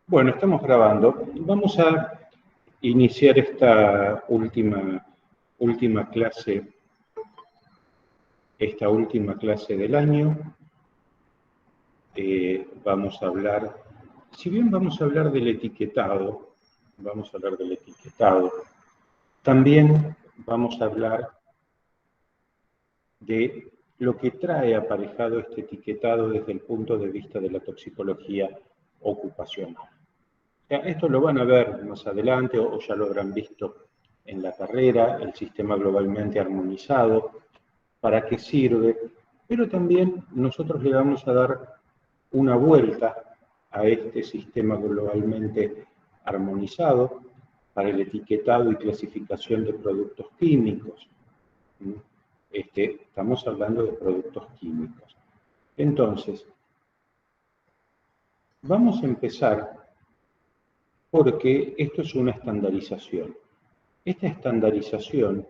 Bueno, estamos grabando. Vamos a iniciar esta última clase del año. Vamos a hablar, si bien vamos a hablar del etiquetado, también vamos a hablar de lo que trae aparejado este etiquetado desde el punto de vista de la toxicología ocupacional. Esto lo van a ver más adelante o ya lo habrán visto en la carrera, el sistema globalmente armonizado, para qué sirve, pero también nosotros le vamos a dar una vuelta a este sistema globalmente armonizado para el etiquetado y clasificación de productos químicos. Estamos hablando de productos químicos. Entonces, vamos a empezar porque esto es una estandarización. Esta estandarización,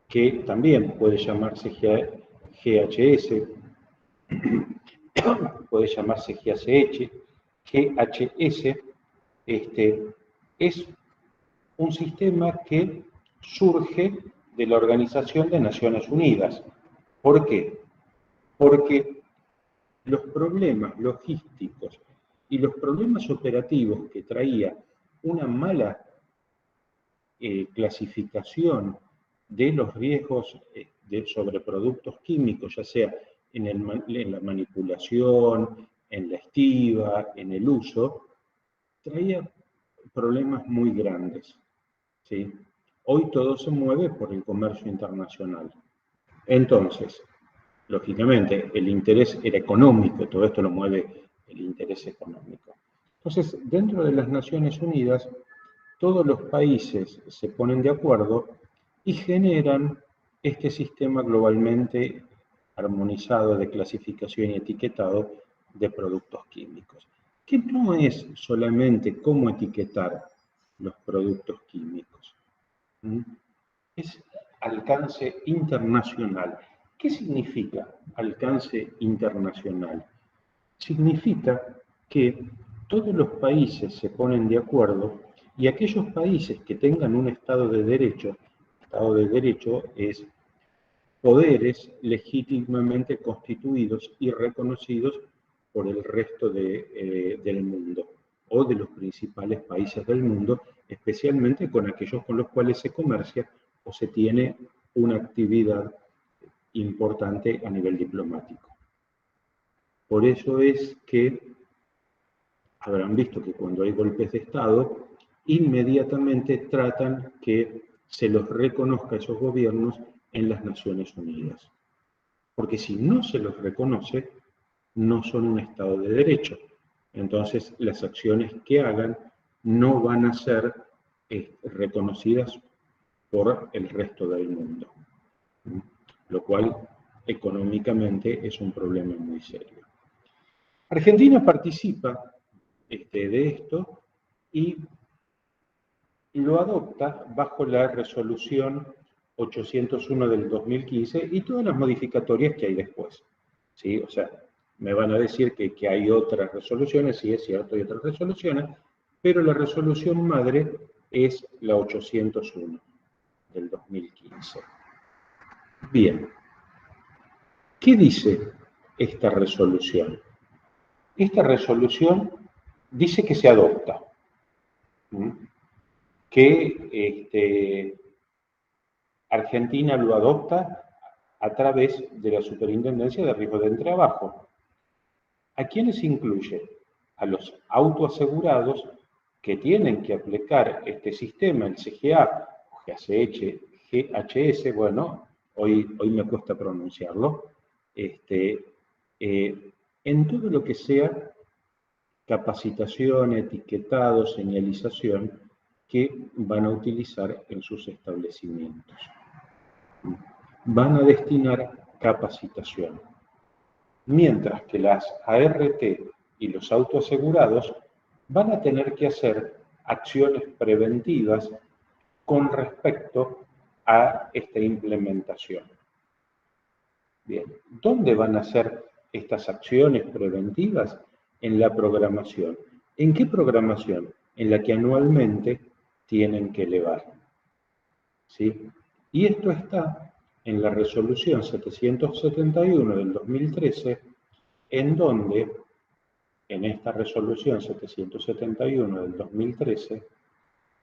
que también puede llamarse GHS, puede llamarse GHS, es un sistema que surge de la Organización de Naciones Unidas. ¿Por qué? Porque los problemas logísticos y los problemas operativos que traía una mala clasificación de los riesgos sobre productos químicos, ya sea en la manipulación, en la estiba, en el uso, traía problemas muy grandes. ¿Sí? Hoy todo se mueve por el comercio internacional. Entonces, lógicamente, el interés era económico, todo esto lo mueve el interés económico. Entonces, dentro de las Naciones Unidas, todos los países se ponen de acuerdo y generan este sistema globalmente armonizado de clasificación y etiquetado de productos químicos, que no es solamente cómo etiquetar los productos químicos, es alcance internacional. ¿Qué significa alcance internacional? Significa que todos los países se ponen de acuerdo y aquellos países que tengan un Estado de Derecho es poderes legítimamente constituidos y reconocidos por el resto del mundo o de los principales países del mundo, especialmente con aquellos con los cuales se comercia o se tiene una actividad importante a nivel diplomático. Por eso es que habrán visto que cuando hay golpes de Estado, inmediatamente tratan que se los reconozca a esos gobiernos en las Naciones Unidas. Porque si no se los reconoce, no son un Estado de Derecho. Entonces, las acciones que hagan no van a ser reconocidas por el resto del mundo. Lo cual, económicamente, es un problema muy serio. Argentina participa de esto y lo adopta bajo la resolución 801 del 2015 y todas las modificatorias que hay después. ¿Sí? O sea, me van a decir que hay otras resoluciones, sí es cierto, hay otras resoluciones, pero la resolución madre es la 801 del 2015. Bien, ¿qué dice esta resolución? Esta resolución dice que se adopta, que Argentina lo adopta a través de la Superintendencia de Riesgos del Trabajo. ¿A quiénes incluye? A los autoasegurados que tienen que aplicar este sistema, el CGA, GHS, bueno, hoy me cuesta pronunciarlo, en todo lo que sea capacitación, etiquetado, señalización que van a utilizar en sus establecimientos. Van a destinar capacitación. Mientras que las ART y los autoasegurados van a tener que hacer acciones preventivas con respecto a esta implementación. Bien, ¿dónde van a hacer estas acciones preventivas? En la programación. ¿En qué programación? En la que anualmente tienen que elevar. ¿Sí? Y esto está en la resolución 771 del 2013, en donde, en esta resolución 771 del 2013,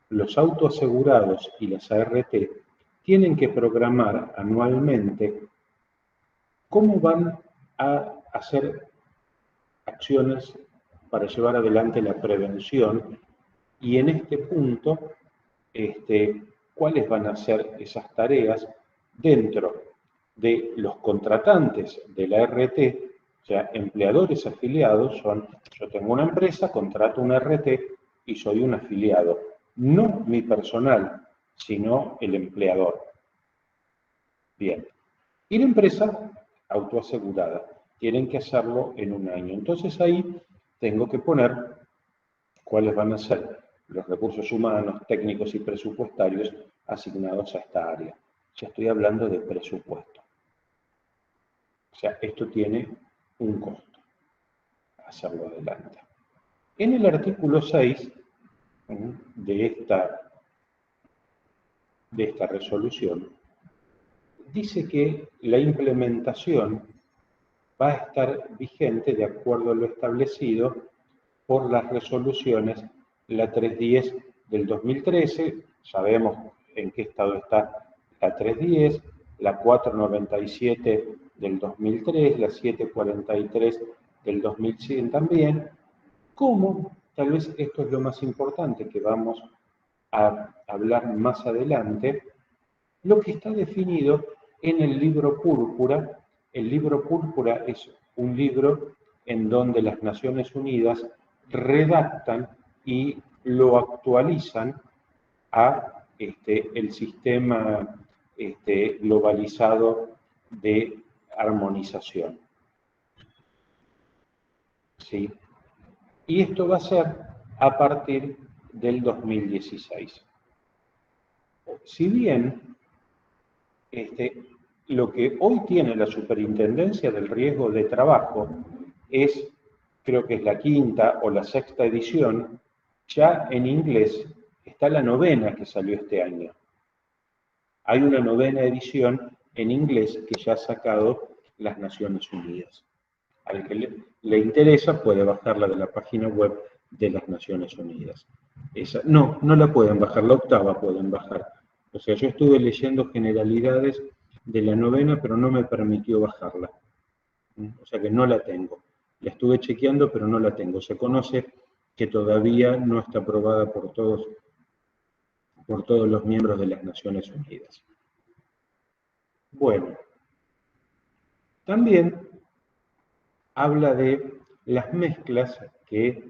los autoasegurados y las ART tienen que programar anualmente cómo van a hacer acciones para llevar adelante la prevención y en este punto, cuáles van a ser esas tareas dentro de los contratantes de la RT, o sea, empleadores afiliados son, yo tengo una empresa, contrato una RT y soy un afiliado, no mi personal, sino el empleador. Bien, y la empresa autoasegurada, tienen que hacerlo en un año. Entonces ahí tengo que poner cuáles van a ser los recursos humanos, técnicos y presupuestarios asignados a esta área. Ya estoy hablando de presupuesto. O sea, esto tiene un costo, hacerlo adelante. En el artículo 6 de esta resolución, dice que la implementación va a estar vigente de acuerdo a lo establecido por las resoluciones, la 310 del 2013, sabemos en qué estado está la 310, la 497 del 2003, la 743 del 2100 también, como, tal vez esto es lo más importante que vamos a hablar más adelante, lo que está definido en el libro Púrpura. El libro Púrpura es un libro en donde las Naciones Unidas redactan y lo actualizan a el sistema globalizado de armonización. ¿Sí? Y esto va a ser a partir del 2016. Si bien lo que hoy tiene la Superintendencia del Riesgo de Trabajo es, creo que es la 5ª o la 6ª edición, ya en inglés está la 9ª que salió este año. Hay una 9ª edición en inglés que ya ha sacado las Naciones Unidas. Al que le interesa puede bajarla de la página web de las Naciones Unidas. No la pueden bajar, la 8ª pueden bajar. O sea, yo estuve leyendo generalidades de la 9ª, pero no me permitió bajarla. O sea que no la tengo. La estuve chequeando, pero no la tengo. Se conoce que todavía no está aprobada por todos los miembros de las Naciones Unidas. Bueno, también habla de las mezclas que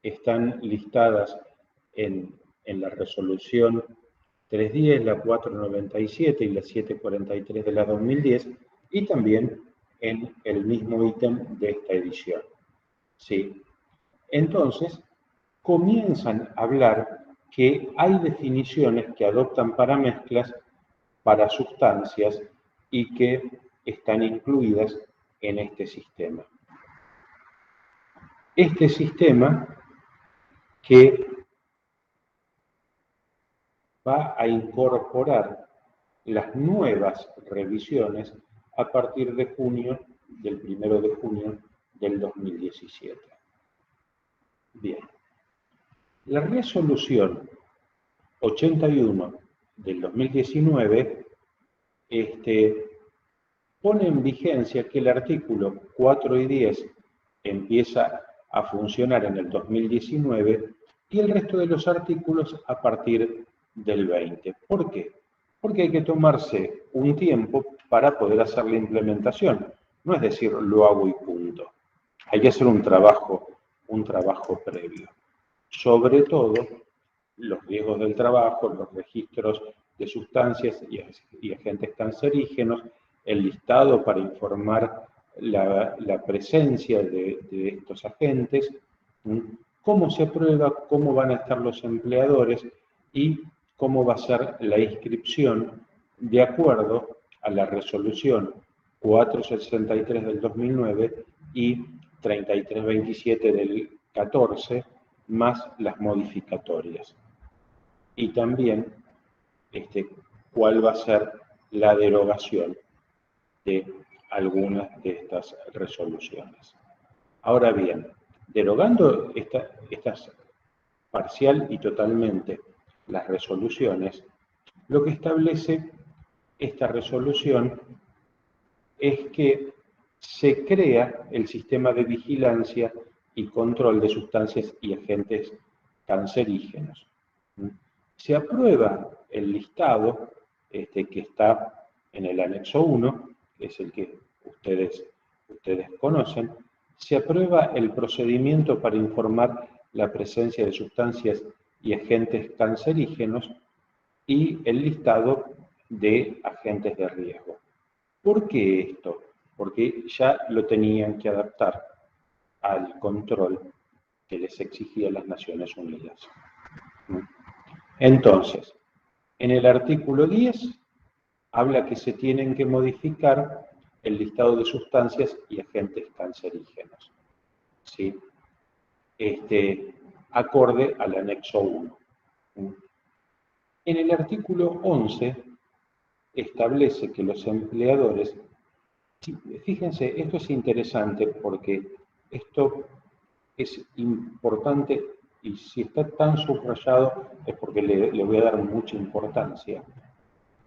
están listadas en la resolución 310, la 497 y la 743 de la 2010, y también en el mismo ítem de esta edición. ¿Sí? Entonces, comienzan a hablar que hay definiciones que adoptan para mezclas, para sustancias, y que están incluidas en este sistema. Este sistema que va a incorporar las nuevas revisiones a partir de junio, del 1 de junio del 2017. Bien. La resolución 81 del 2019 pone en vigencia que el artículo 4 y 10 empieza a funcionar en el 2019 y el resto de los artículos a partir del 20. ¿Por qué? Porque hay que tomarse un tiempo para poder hacer la implementación. No es decir, lo hago y punto. Hay que hacer un trabajo previo. Sobre todo, los riesgos del trabajo, los registros de sustancias y agentes cancerígenos, el listado para informar la presencia de estos agentes, cómo se aprueba, cómo van a estar los empleadores y cómo va a ser la inscripción de acuerdo a la resolución 463 del 2009 y 3327 del 14 más las modificatorias. Y también cuál va a ser la derogación de algunas de estas resoluciones. Ahora bien, derogando estas parcial y totalmente las resoluciones, lo que establece esta resolución es que se crea el sistema de vigilancia y control de sustancias y agentes cancerígenos. Se aprueba el listado que está en el anexo 1, que es el que ustedes conocen. Se aprueba el procedimiento para informar la presencia de sustancias y agentes cancerígenos y el listado de agentes de riesgo. ¿Por qué esto? Porque ya lo tenían que adaptar al control que les exigían las Naciones Unidas. Entonces, en el artículo 10 habla que se tienen que modificar el listado de sustancias y agentes cancerígenos, ¿sí? Acorde al anexo 1. En el artículo 11 establece que los empleadores, fíjense, esto es interesante porque esto es importante y si está tan subrayado es porque le voy a dar mucha importancia,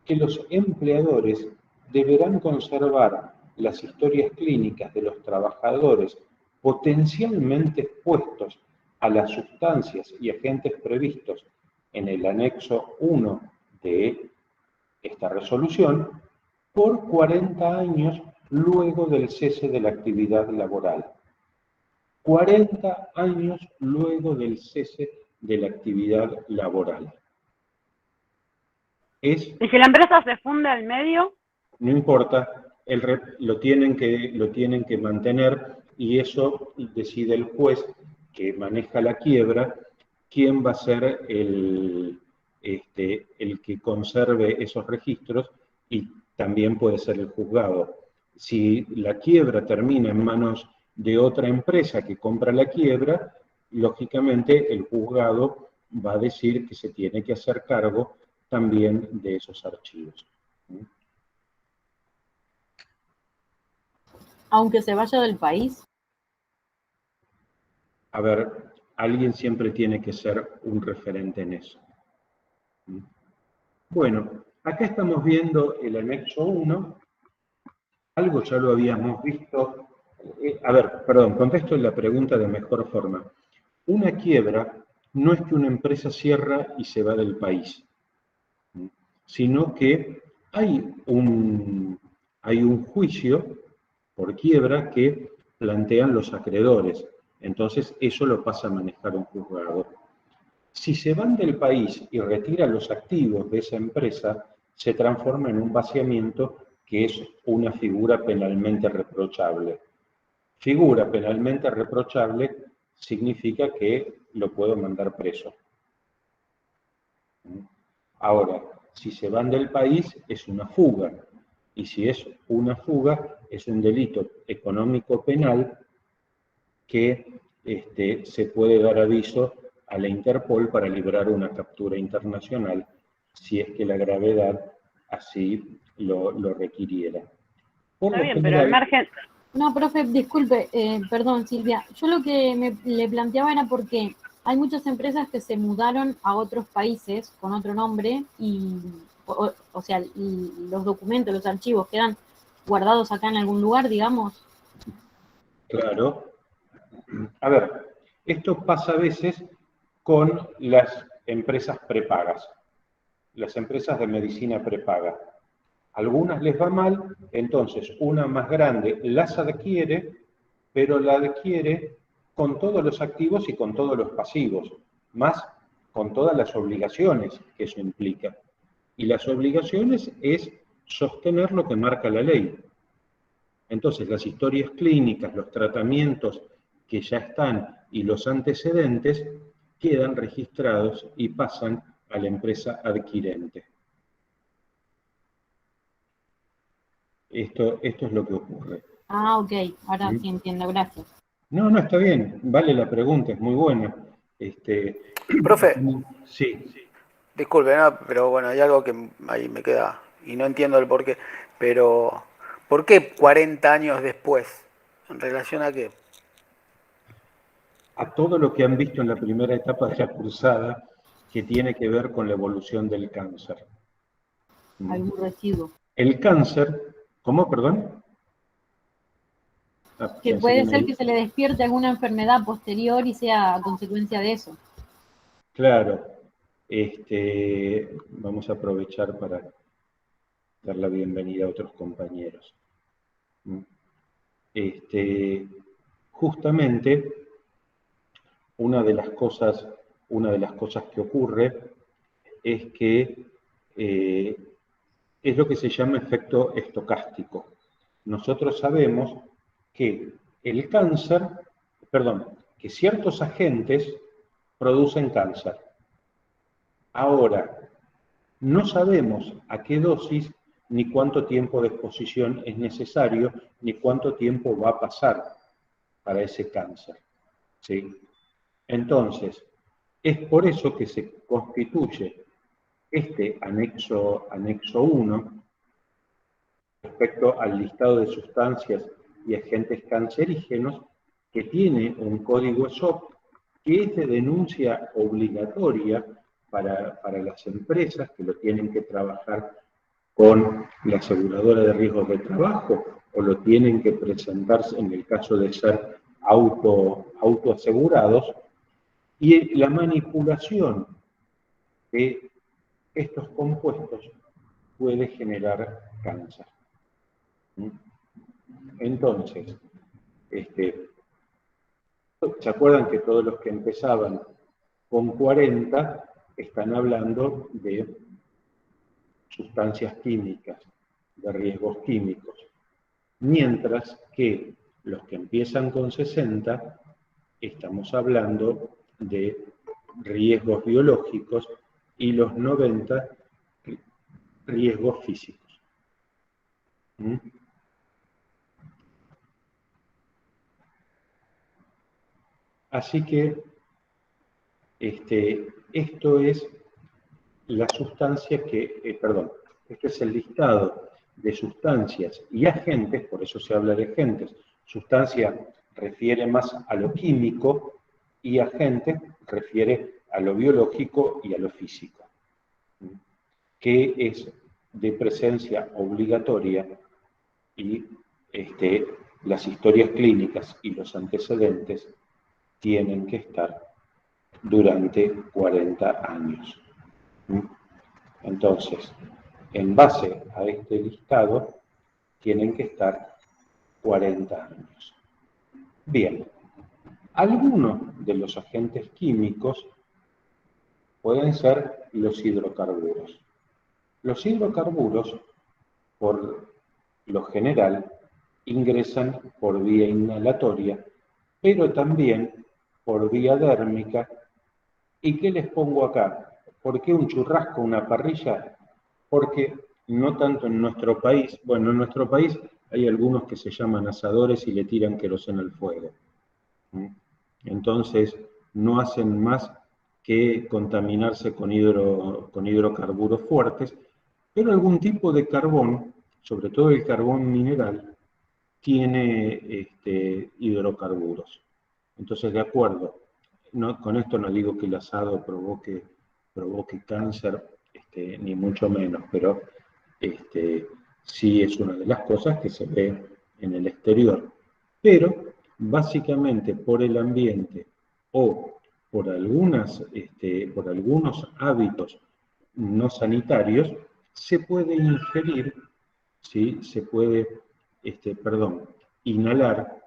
que los empleadores deberán conservar las historias clínicas de los trabajadores potencialmente expuestos a las sustancias y agentes previstos en el anexo 1 de esta resolución por 40 años luego del cese de la actividad laboral. 40 años luego del cese de la actividad laboral. ¿Y si la empresa se funde al medio? No importa, lo tienen que mantener y eso decide el juez que maneja la quiebra, quién va a ser el que conserve esos registros y también puede ser el juzgado. Si la quiebra termina en manos de otra empresa que compra la quiebra, lógicamente el juzgado va a decir que se tiene que hacer cargo también de esos archivos. Aunque se vaya del país. A ver, alguien siempre tiene que ser un referente en eso. Bueno, acá estamos viendo el anexo 1. Algo ya lo habíamos visto. A ver, perdón, contesto la pregunta de mejor forma. Una quiebra no es que una empresa cierra y se va del país, sino que hay un juicio por quiebra que plantean los acreedores. Entonces, eso lo pasa a manejar un juzgado. Si se van del país y retiran los activos de esa empresa, se transforma en un vaciamiento que es una figura penalmente reprochable. Figura penalmente reprochable significa que lo puedo mandar preso. Ahora, si se van del país, es una fuga. Y si es una fuga, es un delito económico penal que se puede dar aviso a la Interpol para librar una captura internacional si es que la gravedad así lo requiriera. Está bien, pero al margen... No, profe, disculpe, perdón, Silvia. Yo lo que le planteaba era porque hay muchas empresas que se mudaron a otros países con otro nombre y, o sea, los documentos, los archivos quedan guardados acá en algún lugar, digamos. Claro. A ver, esto pasa a veces con las empresas prepagas, las empresas de medicina prepaga. Algunas les va mal, entonces una más grande las adquiere, pero la adquiere con todos los activos y con todos los pasivos, más con todas las obligaciones que eso implica. Y las obligaciones es sostener lo que marca la ley. Entonces, las historias clínicas, los tratamientos que ya están y los antecedentes quedan registrados y pasan a la empresa adquirente. Esto es lo que ocurre. Ah, ok. Ahora sí entiendo. Gracias. No, está bien. Vale la pregunta, es muy buena. Profe, Sí. disculpe, ¿no? Pero bueno, hay algo que ahí me queda y no entiendo el por qué. Pero, ¿por qué 40 años después? ¿En relación a qué? A todo lo que han visto en la primera etapa de la cruzada, que tiene que ver con la evolución del cáncer. Algún residuo. El cáncer, ¿cómo, perdón? Que Pensé puede me ser que se le despierte alguna enfermedad posterior y sea a consecuencia de eso. Claro, vamos a aprovechar para dar la bienvenida a otros compañeros. Justamente una de las cosas que ocurre es que es lo que se llama efecto estocástico. Nosotros sabemos que el cáncer, que ciertos agentes producen cáncer. Ahora, no sabemos a qué dosis ni cuánto tiempo de exposición es necesario, ni cuánto tiempo va a pasar para ese cáncer. ¿Sí? Entonces, es por eso que se constituye este anexo 1 respecto al listado de sustancias y agentes cancerígenos, que tiene un código ESOP que es de denuncia obligatoria para las empresas que lo tienen que trabajar con la aseguradora de riesgos de trabajo o lo tienen que presentarse en el caso de ser autoasegurados, y la manipulación de estos compuestos puede generar cáncer. Entonces, ¿se acuerdan que todos los que empezaban con 40 están hablando de sustancias químicas, de riesgos químicos? Mientras que los que empiezan con 60 estamos hablando de riesgos biológicos y los 90 riesgos físicos. Así que esto es la sustancia que, este es el listado de sustancias y agentes, por eso se habla de agentes. Sustancia refiere más a lo químico y agente refiere a lo biológico y a lo físico, que es de presencia obligatoria, y las historias clínicas y los antecedentes tienen que estar durante 40 años. Entonces, en base a este listado, tienen que estar 40 años. Bien, algunos de los agentes químicos pueden ser los hidrocarburos. Los hidrocarburos, por lo general, ingresan por vía inhalatoria, pero también por vía dérmica. ¿Y qué les pongo acá? ¿Por qué un churrasco, una parrilla? Porque no tanto en nuestro país, bueno, en nuestro país hay algunos que se llaman asadores y le tiran queroseno al fuego. Entonces, no hacen más que contaminarse con hidrocarburos fuertes, pero algún tipo de carbón, sobre todo el carbón mineral, tiene hidrocarburos. Entonces, de acuerdo, con esto no digo que el asado provoque cáncer, ni mucho menos, pero sí es una de las cosas que se ve en el exterior. Pero, básicamente, por el ambiente o por algunos hábitos no sanitarios, se puede ingerir, ¿sí? Se puede inhalar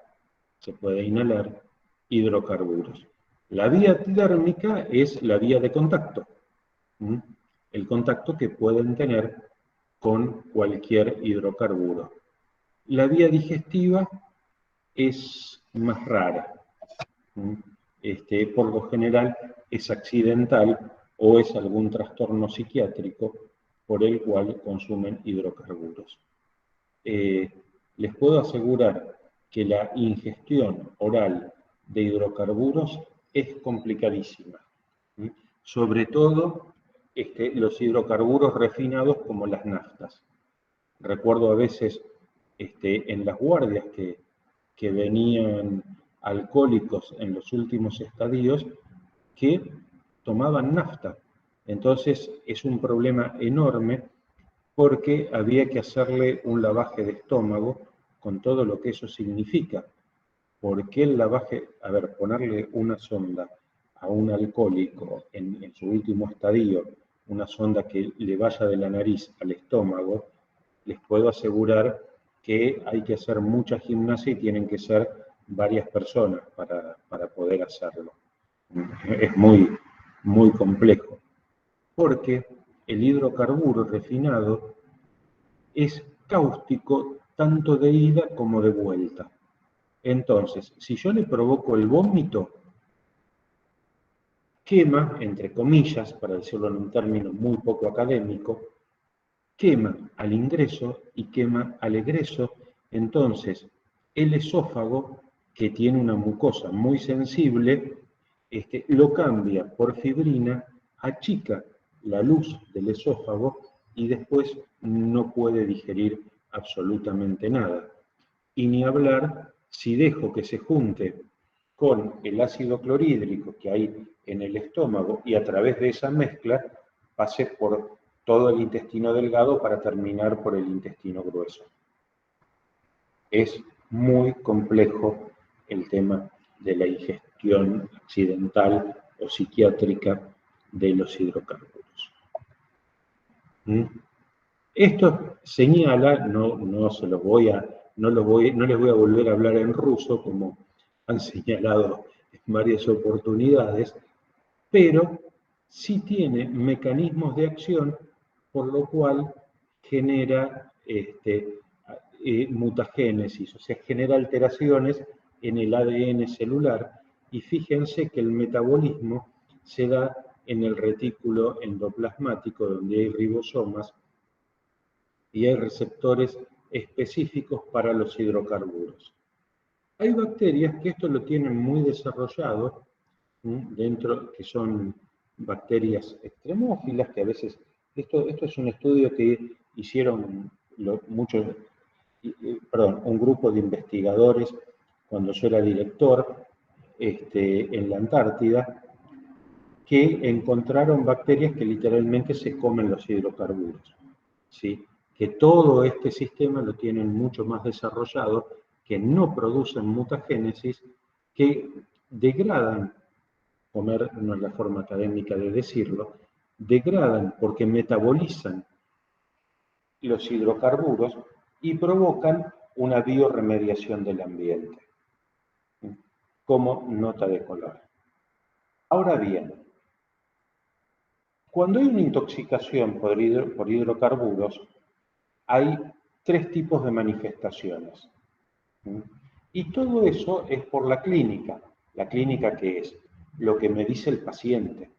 hidrocarburos. La vía térmica es la vía de contacto, el contacto que pueden tener con cualquier hidrocarburo. La vía digestiva es más rara, por lo general es accidental o es algún trastorno psiquiátrico por el cual consumen hidrocarburos. Les puedo asegurar que la ingestión oral de hidrocarburos es complicadísima. Sobre todo los hidrocarburos refinados como las naftas. Recuerdo a veces en las guardias que venían alcohólicos en los últimos estadios que tomaban nafta. Entonces es un problema enorme porque había que hacerle un lavaje de estómago con todo lo que eso significa. Porque el lavaje, a ver, ponerle una sonda a un alcohólico en su último estadio, una sonda que le vaya de la nariz al estómago, les puedo asegurar que hay que hacer mucha gimnasia y tienen que ser varias personas para poder hacerlo. Es muy, muy complejo, porque el hidrocarburo refinado es cáustico tanto de ida como de vuelta. Entonces, si yo le provoco el vómito, quema, entre comillas, para decirlo en un término muy poco académico, quema al ingreso y quema al egreso. Entonces, el esófago, que tiene una mucosa muy sensible, lo cambia por fibrina, achica la luz del esófago y después no puede digerir absolutamente nada. Y ni hablar si dejo que se junte con el ácido clorhídrico que hay en el estómago y a través de esa mezcla pase por todo el intestino delgado para terminar por el intestino grueso. Es muy complejo el tema de la ingestión accidental o psiquiátrica de los hidrocarburos. Esto señala, no les voy a volver a hablar en ruso, como han señalado en varias oportunidades, pero sí tiene mecanismos de acción, por lo cual genera mutagénesis, o sea, genera alteraciones en el ADN celular, y fíjense que el metabolismo se da en el retículo endoplasmático, donde hay ribosomas y hay receptores específicos para los hidrocarburos. Hay bacterias que esto lo tienen muy desarrollado, dentro, que son bacterias extremófilas, que a veces, esto es un estudio que hicieron un grupo de investigadores cuando yo era director en la Antártida, que encontraron bacterias que literalmente se comen los hidrocarburos, ¿sí? Que todo este sistema lo tienen mucho más desarrollado, que no producen mutagénesis, que degradan, comer no es la forma académica de decirlo, degradan porque metabolizan los hidrocarburos y provocan una bioremediación del ambiente, como nota de color. Ahora bien, cuando hay una intoxicación por hidrocarburos, hay tres tipos de manifestaciones. Y todo eso es por la clínica. La clínica, ¿qué es? Lo que me dice el paciente.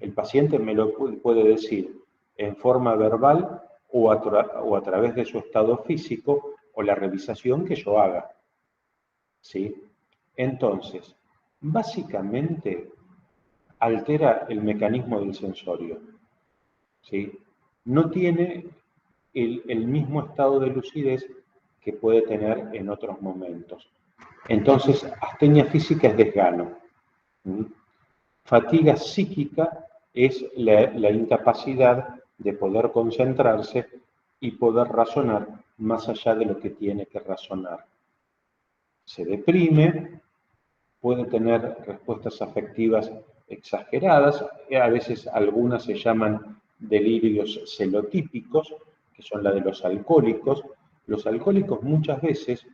El paciente me lo puede decir en forma verbal o a través de su estado físico o la revisación que yo haga. ¿Sí? Entonces, básicamente altera el mecanismo del sensorio. ¿Sí? No tiene el mismo estado de lucidez que puede tener en otros momentos. Entonces, astenia física es desgano. Fatiga psíquica es la incapacidad de poder concentrarse y poder razonar más allá de lo que tiene que razonar. Se deprime, puede tener respuestas afectivas exageradas, a veces algunas se llaman delirios celotípicos, que son la de los alcohólicos. Los alcohólicos muchas veces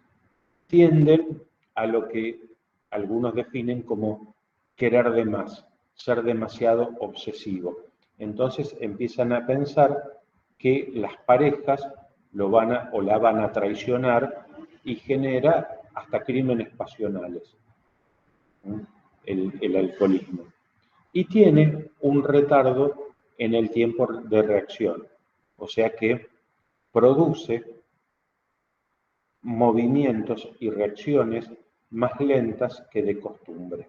tienden a lo que algunos definen como querer de más, ser demasiado obsesivo. Entonces empiezan a pensar que las parejas la van a traicionar y genera hasta crímenes pasionales, el alcoholismo. Y tiene un retardo en el tiempo de reacción, o sea que produce movimientos y reacciones más lentas que de costumbre.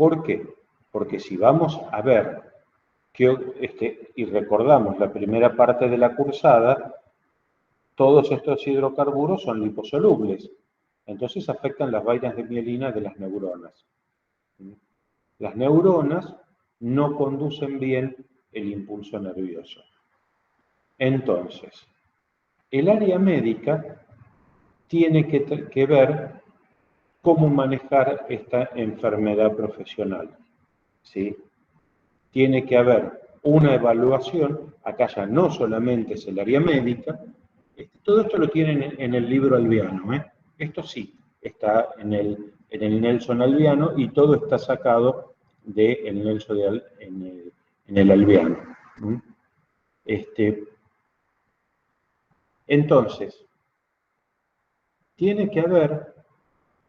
¿Por qué? Porque si vamos a ver, y recordamos la primera parte de la cursada, todos estos hidrocarburos son liposolubles, entonces afectan las vainas de mielina de las neuronas. Las neuronas no conducen bien el impulso nervioso. Entonces, el área médica tiene que ver cómo manejar esta enfermedad profesional, ¿sí? Tiene que haber una evaluación, acá ya no solamente es el área médica, todo esto lo tienen en el libro Alveano, ¿eh? Esto sí, está en el Nelson Alveano y todo está sacado del Nelson en el Alveano. Entonces, tiene que haber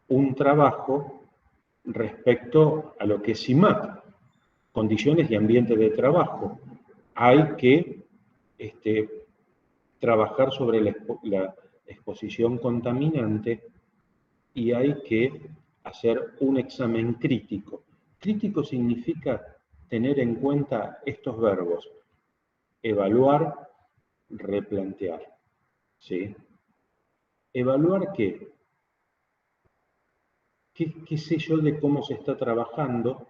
un trabajo respecto a lo que es IMAP, condiciones y ambiente de trabajo. Hay que trabajar sobre la exposición contaminante y hay que hacer un examen crítico. Crítico significa tener en cuenta estos verbos: evaluar, replantear. ¿Sí? ¿Evaluar qué? ¿Qué sé yo de cómo se está trabajando?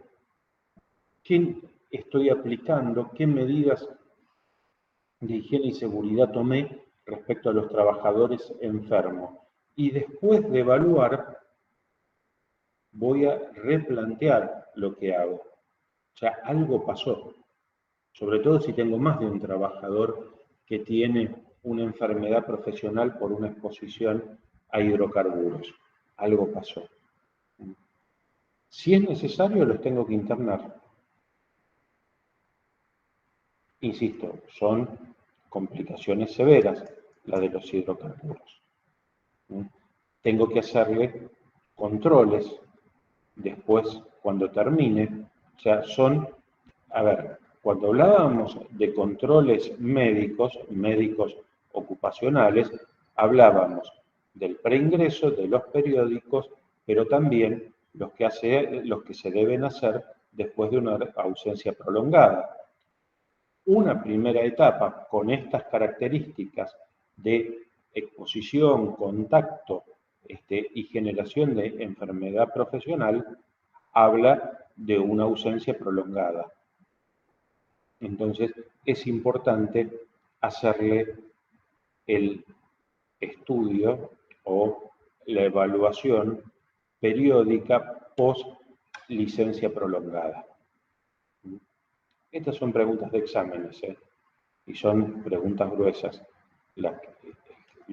¿Qué estoy aplicando? ¿Qué medidas de higiene y seguridad tomé respecto a los trabajadores enfermos? Y después de evaluar, voy a replantear lo que hago. O sea, algo pasó. Sobre todo si tengo más de un trabajador que tiene una enfermedad profesional por una exposición a hidrocarburos. Algo pasó. Si es necesario, los tengo que internar. Insisto, son complicaciones severas las de los hidrocarburos. Tengo que hacerle controles después cuando termine. O sea, cuando hablábamos de controles médicos ocupacionales, hablábamos del preingreso, de los periódicos, pero también los que se deben hacer después de una ausencia prolongada. Una primera etapa con estas características de exposición, contacto y generación de enfermedad profesional habla de una ausencia prolongada. Entonces, es importante hacerle el estudio o la evaluación periódica post licencia prolongada. Estas son preguntas de exámenes, y son preguntas gruesas, lo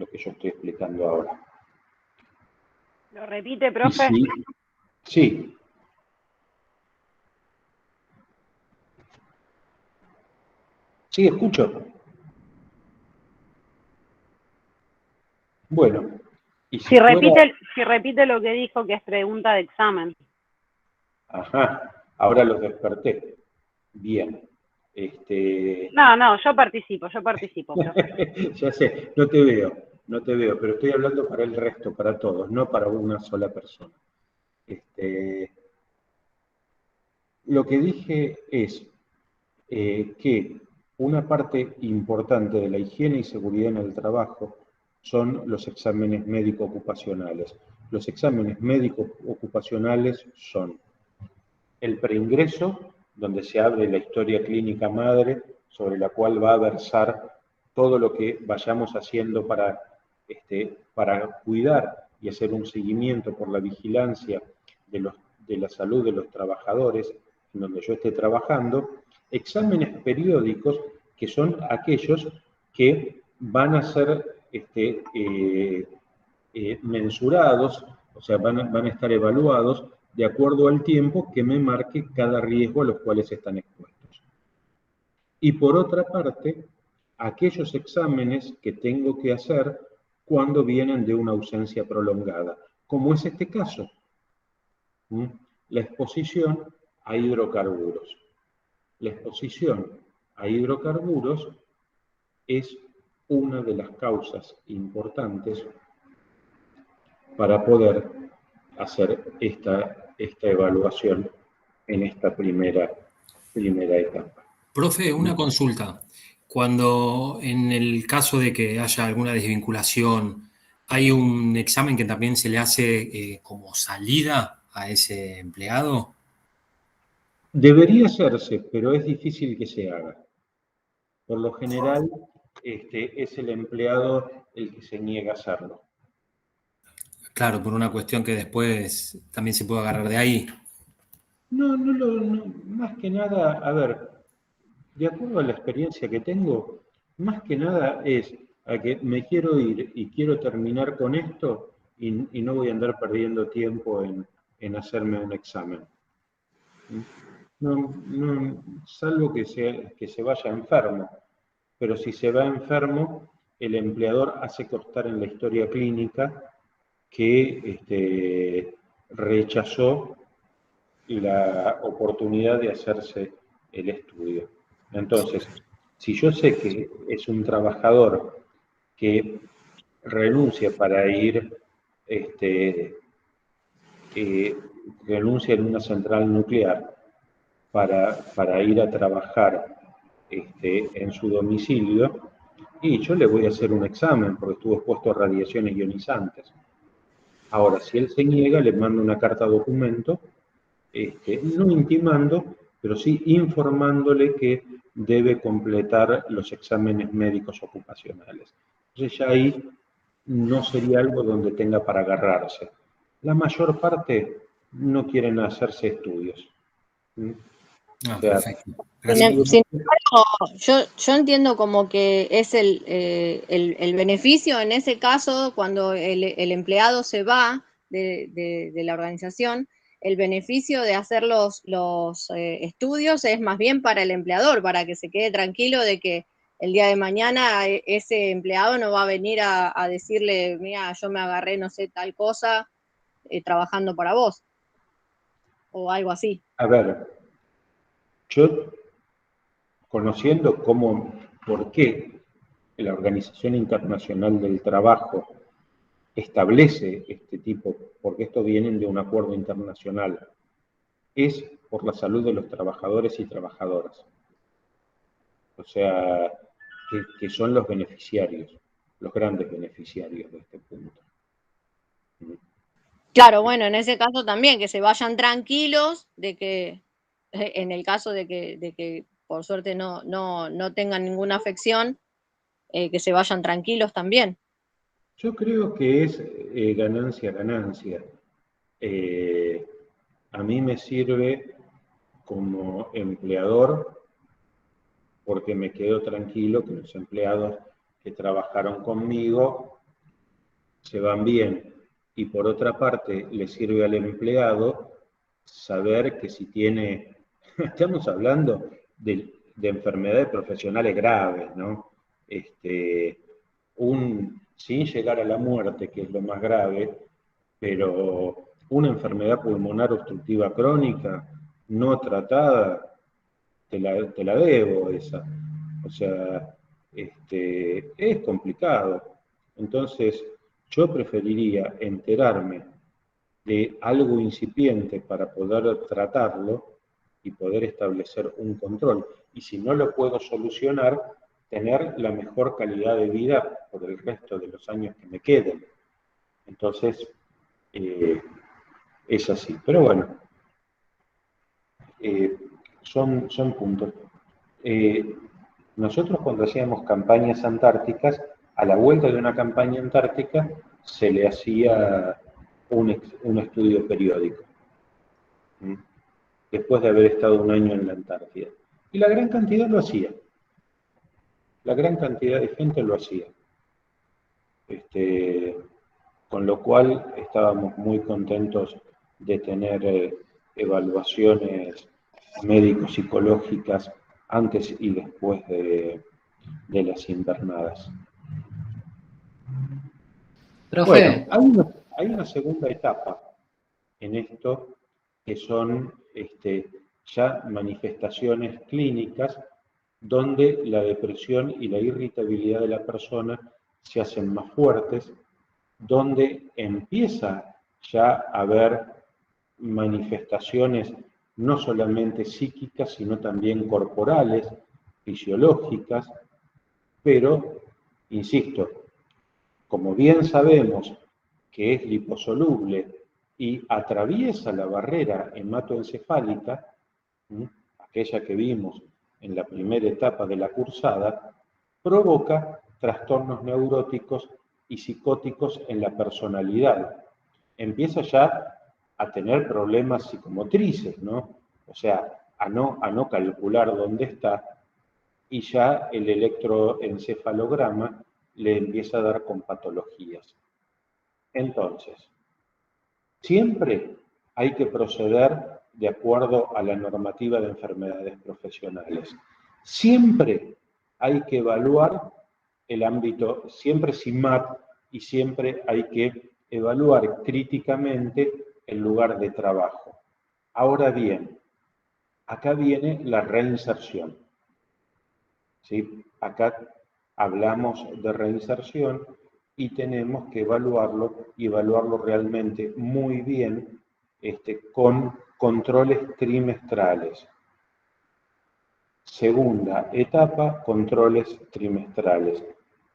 que yo estoy explicando ahora. ¿Lo repite, profe? Sí. Sí, escucho. Bueno. Y si repite lo que dijo, que es pregunta de examen. Ajá, ahora los desperté. Bien. No, yo participo. Ya sé, no te veo, pero estoy hablando para el resto, para todos, no para una sola persona. Lo que dije es que una parte importante de la higiene y seguridad en el trabajo son los exámenes médico-ocupacionales. Los exámenes médico-ocupacionales son el preingreso, donde se abre la historia clínica madre, sobre la cual va a versar todo lo que vayamos haciendo para cuidar y hacer un seguimiento por la vigilancia de la salud de los trabajadores en donde yo esté trabajando. Exámenes periódicos, que son aquellos que van a ser mensurados, o sea, van a estar evaluados de acuerdo al tiempo que me marque cada riesgo a los cuales están expuestos. Y por otra parte, aquellos exámenes que tengo que hacer cuando vienen de una ausencia prolongada, como es este caso, la exposición a hidrocarburos. La exposición a hidrocarburos es una de las causas importantes para poder hacer esta evaluación en esta primera etapa. Profe, una consulta. Cuando en el caso de que haya alguna desvinculación, ¿hay un examen que también se le hace como salida a ese empleado? Debería hacerse, pero es difícil que se haga. Por lo general, es el empleado el que se niega a hacerlo. Claro, por una cuestión que después también se puede agarrar de ahí. No, más que nada, a ver, de acuerdo a la experiencia que tengo, más que nada es a que me quiero ir y quiero terminar con esto y no voy a andar perdiendo tiempo en hacerme un examen. Salvo que se vaya enfermo, pero si se va enfermo, el empleador hace constar en la historia clínica que rechazó la oportunidad de hacerse el estudio. Entonces, si yo sé que es un trabajador que renuncia para ir, renuncia en una central nuclear para ir a trabajar en su domicilio, y yo le voy a hacer un examen porque estuvo expuesto a radiaciones ionizantes. Ahora, si él se niega, le mando una carta documento, no intimando, pero sí informándole que debe completar los exámenes médicos ocupacionales. Entonces ya ahí no sería algo donde tenga para agarrarse. La mayor parte no quieren hacerse estudios. Ah, O sea, perfecto. Sin embargo, yo entiendo como que es el beneficio en ese caso, cuando el empleado se va de la organización, el beneficio de hacer los estudios es más bien para el empleador, para que se quede tranquilo de que el día de mañana ese empleado no va a venir a decirle, mira, yo me agarré, no sé, tal cosa, trabajando para vos, o algo así. a ver, yo conociendo por qué la Organización Internacional del Trabajo establece este tipo, porque esto viene de un acuerdo internacional, es por la salud de los trabajadores y trabajadoras. O sea, que son los beneficiarios, los grandes beneficiarios de este punto. Claro, bueno, en ese caso también, que se vayan tranquilos de que, en el caso de que por suerte no tengan ninguna afección, que se vayan tranquilos también. Yo creo que es ganancia. A mí me sirve como empleador porque me quedo tranquilo que los empleados que trabajaron conmigo se van bien. Y por otra parte, le sirve al empleado saber que si tiene, estamos hablando de enfermedades profesionales graves, ¿no? Sin llegar a la muerte, que es lo más grave, pero una enfermedad pulmonar obstructiva crónica no tratada, te la debo esa. O sea, es complicado. Entonces, yo preferiría enterarme de algo incipiente para poder tratarlo y poder establecer un control. Y si no lo puedo solucionar, tener la mejor calidad de vida por el resto de los años que me queden. Entonces, es así. Pero bueno, son puntos. Nosotros cuando hacíamos campañas antárticas, a la vuelta de una campaña antártica se le hacía un estudio periódico, después de haber estado un año en la Antártida. Y la gran cantidad lo hacía. La gran cantidad de gente lo hacía. Con lo cual estábamos muy contentos de tener evaluaciones médico-psicológicas antes y después de las internadas. Profe. Bueno, hay una segunda etapa en esto que son ya manifestaciones clínicas donde la depresión y la irritabilidad de la persona se hacen más fuertes, donde empieza ya a haber manifestaciones no solamente psíquicas, sino también corporales, fisiológicas, pero, insisto, como bien sabemos que es liposoluble y atraviesa la barrera hematoencefálica, aquella que vimos en la primera etapa de la cursada, provoca trastornos neuróticos y psicóticos en la personalidad. Empieza ya a tener problemas psicomotrices, ¿no? O sea, a no calcular dónde está, y ya el electroencefalograma le empieza a dar con patologías. Entonces, siempre hay que proceder de acuerdo a la normativa de enfermedades profesionales. Siempre hay que evaluar el ámbito, siempre CIMAT, y siempre hay que evaluar críticamente el lugar de trabajo. Ahora bien, acá viene la reinserción. ¿Sí? Acá hablamos de reinserción y tenemos que evaluarlo, y evaluarlo realmente muy bien, con controles trimestrales. Segunda etapa, controles trimestrales.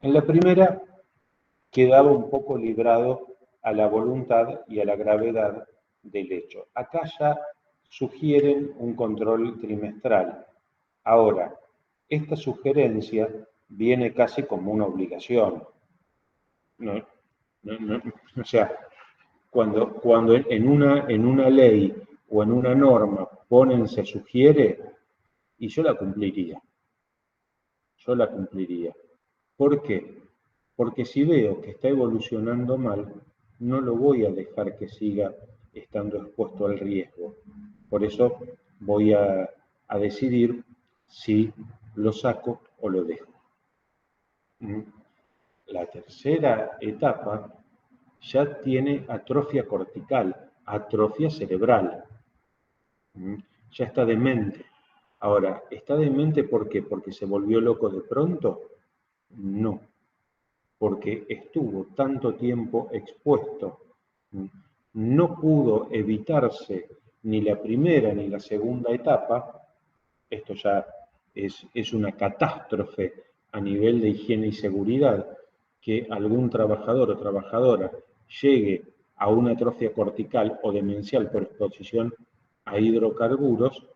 En la primera quedaba un poco librado a la voluntad y a la gravedad del hecho. Acá ya sugieren un control trimestral. Ahora, esta sugerencia viene casi como una obligación. O sea, cuando en una ley o en una norma ponen se sugiere, y yo la cumpliría. Yo la cumpliría. ¿Por qué? Porque si veo que está evolucionando mal, no lo voy a dejar que siga estando expuesto al riesgo. Por eso voy a decidir si lo saco o lo dejo. La tercera etapa ya tiene atrofia cortical, atrofia cerebral. Ya está demente. Ahora, ¿está demente por qué? ¿Porque se volvió loco de pronto? No, porque estuvo tanto tiempo expuesto. No pudo evitarse ni la primera ni la segunda etapa. Esto ya es una catástrofe a nivel de higiene y seguridad, que algún trabajador o trabajadora llegue a una atrofia cortical o demencial por exposición a hidrocarburos.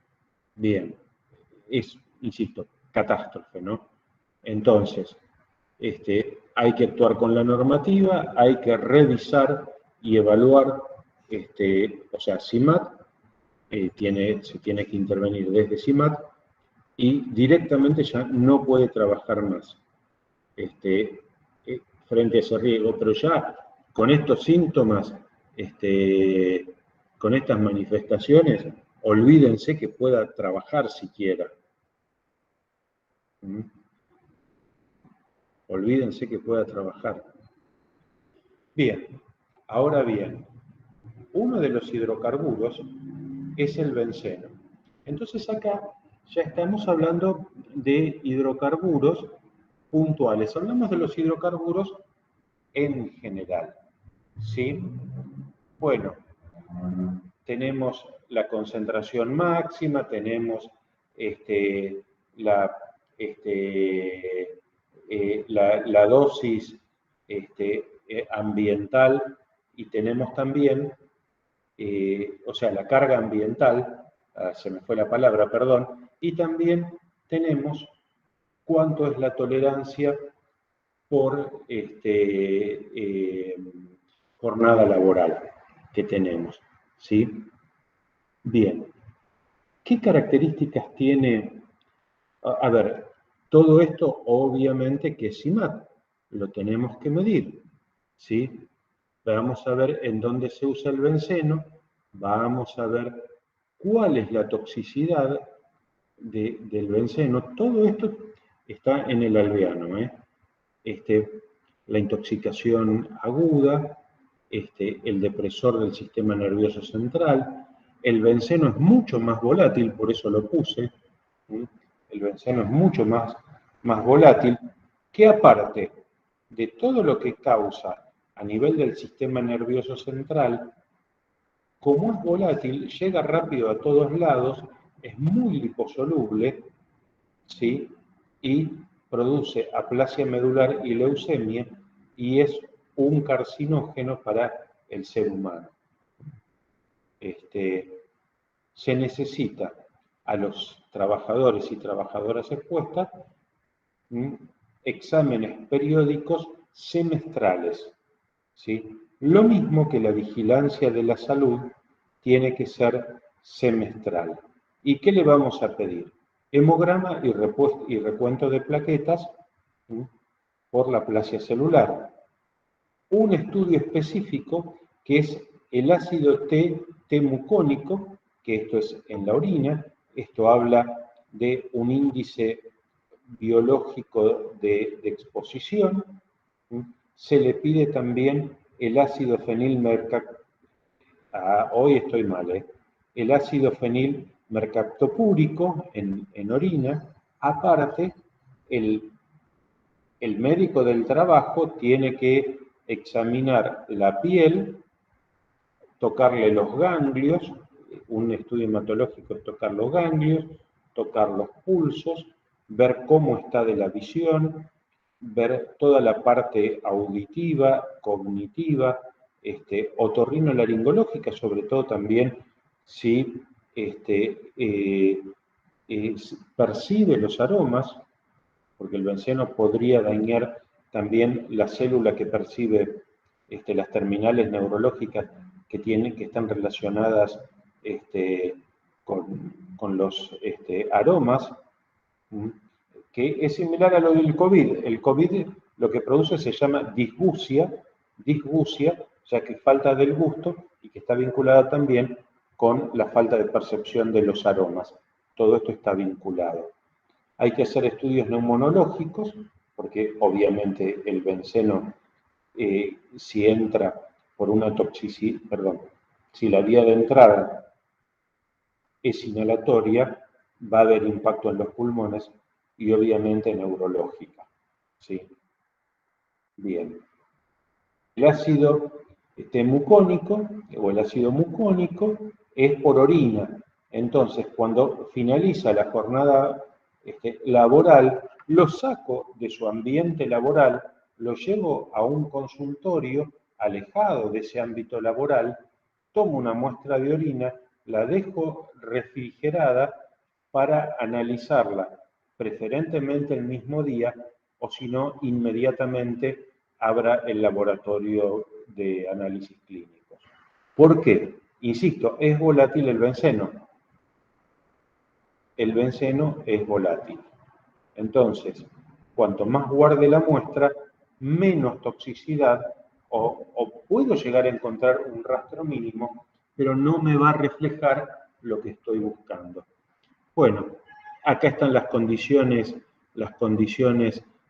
Bien, es, insisto, catástrofe, ¿no? Entonces, hay que actuar con la normativa, hay que revisar y evaluar, o sea, CIMAT, se tiene que intervenir desde CIMAT, y directamente ya no puede trabajar más frente a ese riesgo, pero ya con estos síntomas, con estas manifestaciones, olvídense que pueda trabajar siquiera. Olvídense que pueda trabajar. Bien, ahora bien, uno de los hidrocarburos es el benceno. Entonces acá ya estamos hablando de hidrocarburos puntuales. Hablamos de los hidrocarburos en general, ¿sí? Bueno, tenemos la concentración máxima, tenemos la dosis ambiental, y tenemos también, o sea, la carga ambiental, se me fue la palabra, perdón, y también tenemos cuánto es la tolerancia por jornada laboral que tenemos, ¿sí? Bien, ¿qué características tiene? A ver, todo esto obviamente que es CIMAT, lo tenemos que medir, ¿sí? Vamos a ver en dónde se usa el benceno, vamos a ver cuál es la toxicidad del benceno. Todo esto está en el alveano, la intoxicación aguda, el depresor del sistema nervioso central. El benceno es mucho más volátil, por eso lo puse. El benceno es mucho más volátil, que aparte de todo lo que causa a nivel del sistema nervioso central, como es volátil, llega rápido a todos lados, es muy liposoluble, ¿sí? Y produce aplasia medular y leucemia, y es un carcinógeno para el ser humano. Se necesita a los trabajadores y trabajadoras expuestas exámenes periódicos semestrales, ¿sí? Lo mismo que la vigilancia de la salud tiene que ser semestral. ¿Y qué le vamos a pedir? Hemograma y recuento de plaquetas por la aplasia celular. Un estudio específico que es el ácido T-mucónico, que esto es en la orina. Esto habla de un índice biológico de exposición. Se le pide también el ácido fenilmercaptopúrico, hoy estoy mal, el ácido fenilmercaptopúrico en orina. Aparte, el médico del trabajo tiene que examinar la piel, tocarle los ganglios. Un estudio hematológico es tocar los ganglios, tocar los pulsos, ver cómo está de la visión, ver toda la parte auditiva, cognitiva, otorrinolaringológica, sobre todo también si percibe los aromas, porque el benceno podría dañar también la célula que percibe las terminales neurológicas que están relacionadas con los aromas, que es similar a lo del COVID. El COVID lo que produce se llama disgusia, ya que falta del gusto y que está vinculada también con la falta de percepción de los aromas. Todo esto está vinculado. Hay que hacer estudios neumonológicos, porque obviamente el benceno, si entra por una toxicidad, si la vía de entrada es inhalatoria, va a haber impacto en los pulmones y obviamente neurológica, ¿sí? Bien. El ácido mucónico o el ácido mucónico es por orina. Entonces, cuando finaliza la jornada laboral, lo saco de su ambiente laboral, lo llevo a un consultorio alejado de ese ámbito laboral, tomo una muestra de orina, la dejo refrigerada para analizarla, preferentemente el mismo día, o si no, inmediatamente abra el laboratorio de análisis clínicos. ¿Por qué? Insisto, es volátil el benceno. El benceno es volátil. Entonces, cuanto más guarde la muestra, menos toxicidad, o puedo llegar a encontrar un rastro mínimo, pero no me va a reflejar lo que estoy buscando. Bueno, acá están las condiciones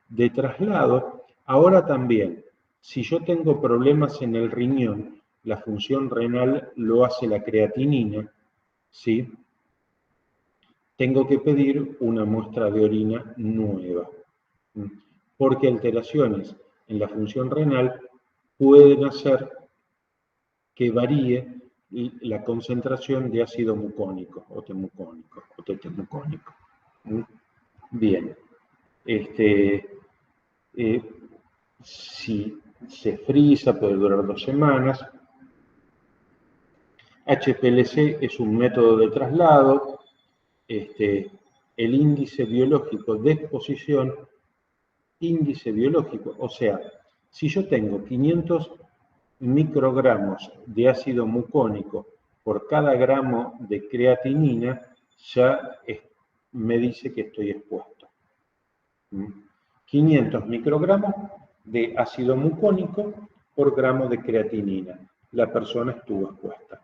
de traslado. Ahora también, si yo tengo problemas en el riñón, la función renal lo hace la creatinina, ¿sí? Tengo que pedir una muestra de orina nueva, porque alteraciones en la función renal pueden hacer que varíe la concentración de ácido mucónico o tetemucónico. Bien, si se frisa puede durar 2 semanas. HPLC es un método de traslado. El índice biológico de exposición, o sea, si yo tengo 500 microgramos de ácido mucónico por cada gramo de creatinina, ya me dice que estoy expuesto. 500 microgramos de ácido mucónico por gramo de creatinina. La persona estuvo expuesta.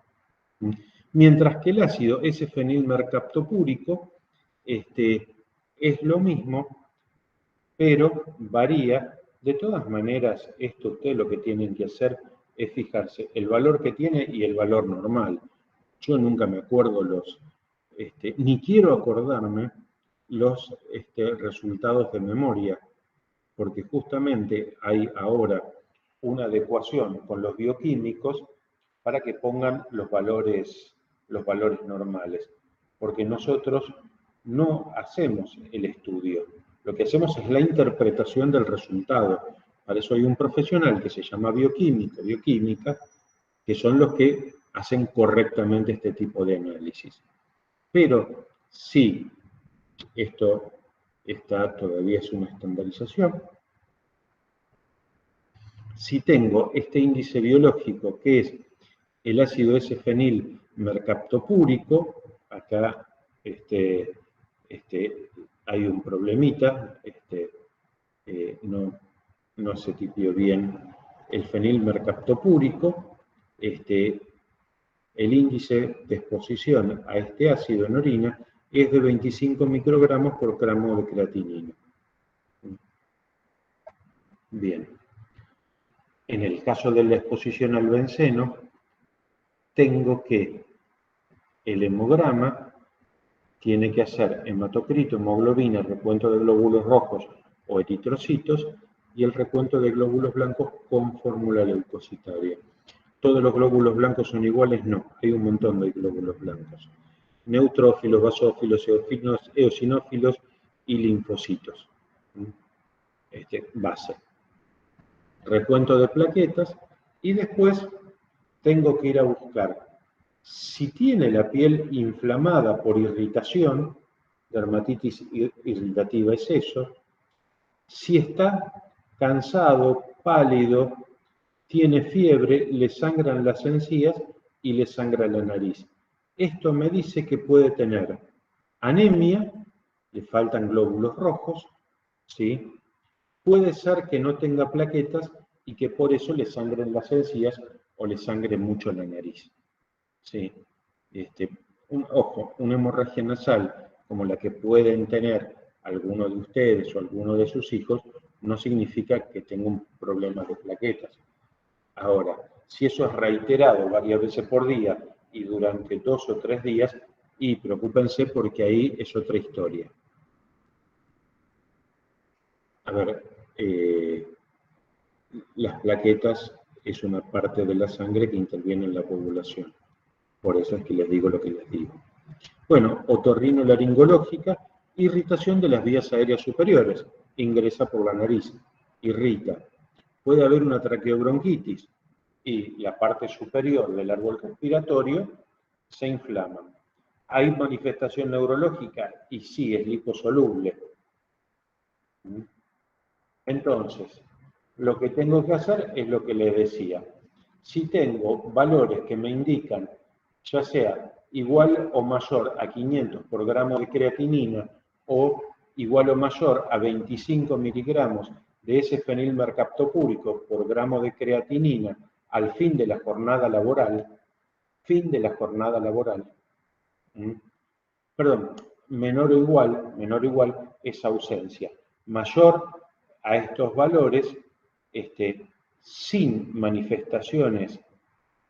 Mientras que el ácido S-fenilmercaptopúrico es lo mismo, pero varía. De todas maneras, esto ustedes lo que tienen que hacer es fijarse el valor que tiene y el valor normal. Yo nunca me acuerdo ni quiero acordarme los resultados de memoria, porque justamente hay ahora una adecuación con los bioquímicos para que pongan los valores normales, porque nosotros no hacemos el estudio, lo que hacemos es la interpretación del resultado. Para eso hay un profesional que se llama bioquímico, bioquímica, que son los que hacen correctamente este tipo de análisis. Pero si esto todavía es una estandarización, si tengo este índice biológico que es el ácido S-fenil mercaptopúrico, acá hay un problemita, no se tipió bien el fenil mercaptopúrico, el índice de exposición a este ácido en orina es de 25 microgramos por gramo de creatinina. Bien. En el caso de la exposición al benceno, tengo que el hemograma tiene que hacer hematocrito, hemoglobina, recuento de glóbulos rojos o eritrocitos y el recuento de glóbulos blancos con fórmula leucocitaria. ¿Todos los glóbulos blancos son iguales? No, hay un montón de glóbulos blancos. Neutrófilos, basófilos, eosinófilos y linfocitos. Base. Recuento de plaquetas y después tengo que ir a buscar si tiene la piel inflamada por irritación, dermatitis irritativa es eso, si está cansado, pálido, tiene fiebre, le sangran las encías y le sangra la nariz. Esto me dice que puede tener anemia, le faltan glóbulos rojos, ¿sí? Puede ser que no tenga plaquetas y que por eso le sangren las encías o le sangre mucho la nariz. Sí. Ojo, una hemorragia nasal como la que pueden tener alguno de ustedes o alguno de sus hijos no significa que tenga un problema de plaquetas. Ahora, si eso es reiterado varias veces por día y durante 2 o 3 días, y preocúpense porque ahí es otra historia. A ver, las plaquetas es una parte de la sangre que interviene en la coagulación. Por eso es que les digo lo que les digo. Bueno, otorrinolaringológica, irritación de las vías aéreas superiores. Ingresa por la nariz, irrita. Puede haber una traqueobronquitis y la parte superior del árbol respiratorio se inflama. ¿Hay manifestación neurológica? Y sí, es liposoluble. Entonces, lo que tengo que hacer es lo que les decía. Si tengo valores que me indican, ya sea igual o mayor a 500 por gramo de creatinina o igual o mayor a 25 miligramos de ese fenil mercaptopúrico por gramo de creatinina al fin de la jornada laboral, perdón, menor o igual es ausencia. Mayor a estos valores, sin manifestaciones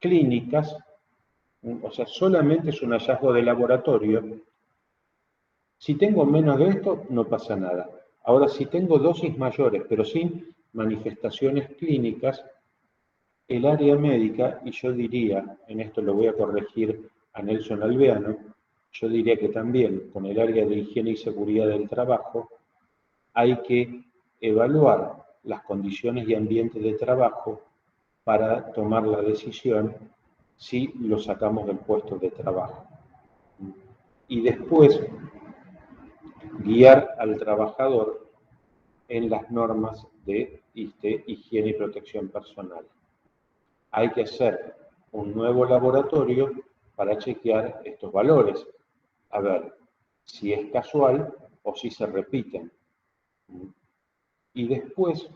clínicas, o sea, solamente es un hallazgo de laboratorio. Si tengo menos de esto, no pasa nada. Ahora, si tengo dosis mayores, pero sin manifestaciones clínicas, el área médica, y yo diría, en esto lo voy a corregir a Nelson Alveano, yo diría que también con el área de higiene y seguridad del trabajo, hay que evaluar las condiciones y ambientes de trabajo para tomar la decisión si lo sacamos del puesto de trabajo. Y después guiar al trabajador en las normas de higiene y protección personal. Hay que hacer un nuevo laboratorio para chequear estos valores, a ver si es casual o si se repiten. Y después,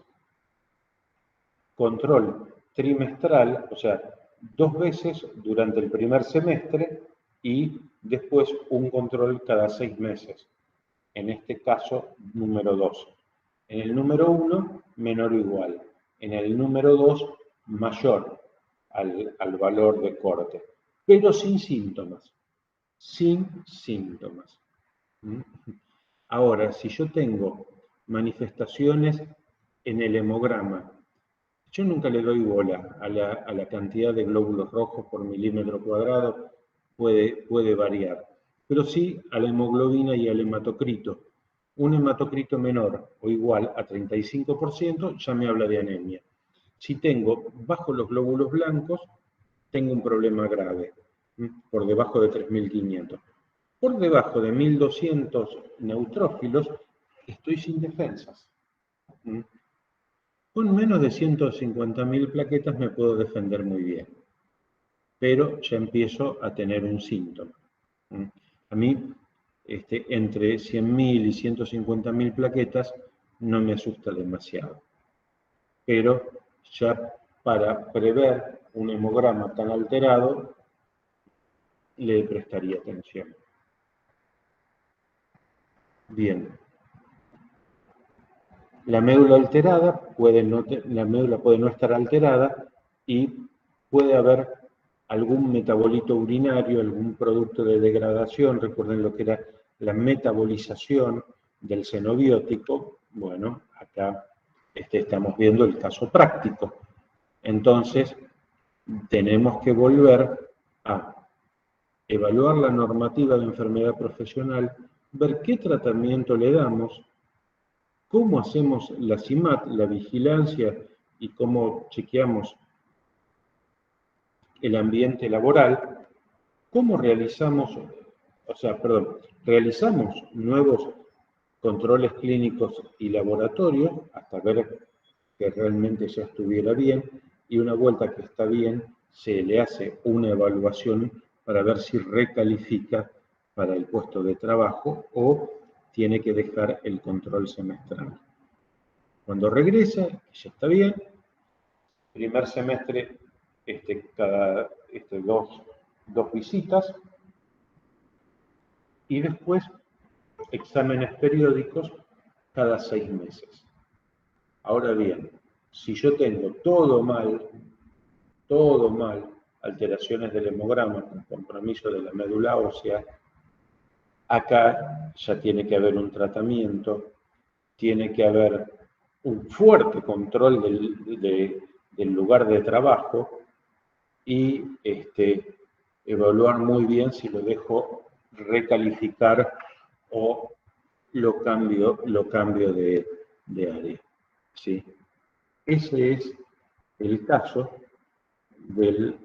control trimestral, o sea, 2 veces durante el primer semestre y después un control cada 6 meses. En este caso, número 2. En el número 1, menor o igual. En el número 2, mayor al valor de corte, pero sin síntomas. Sin síntomas. Ahora, si yo tengo manifestaciones en el hemograma Yo nunca le doy bola a la cantidad de glóbulos rojos por milímetro cuadrado, puede variar, pero sí a la hemoglobina y al hematocrito. Un hematocrito menor o igual a 35% ya me habla de anemia. Si tengo bajo los glóbulos blancos, tengo un problema grave, por debajo de 3.500. Por debajo de 1.200 neutrófilos, estoy sin defensas. Con menos de 150.000 plaquetas me puedo defender muy bien, pero ya empiezo a tener un síntoma. A mí, entre 100.000 y 150.000 plaquetas no me asusta demasiado, pero ya para prever un hemograma tan alterado, le prestaría atención. Bien. La médula alterada la médula puede no estar alterada y puede haber algún metabolito urinario, algún producto de degradación. Recuerden lo que era la metabolización del xenobiótico. Bueno, acá estamos viendo el caso práctico. Entonces, tenemos que volver a evaluar la normativa de enfermedad profesional, ver qué tratamiento le damos, cómo hacemos la CIMAT, la vigilancia, y cómo chequeamos el ambiente laboral, cómo realizamos nuevos controles clínicos y laboratorios hasta ver que realmente ya estuviera bien, y una vuelta que está bien, se le hace una evaluación para ver si recalifica para el puesto de trabajo o tiene que dejar el control semestral. Cuando regresa, ya está bien, primer semestre, cada dos visitas, y después exámenes periódicos cada 6 meses. Ahora bien, si yo tengo todo mal, alteraciones del hemograma, con compromiso de la médula ósea, acá ya tiene que haber un tratamiento, tiene que haber un fuerte control del lugar de trabajo y evaluar muy bien si lo dejo recalificar o lo cambio de área. ¿Sí? Ese es el caso del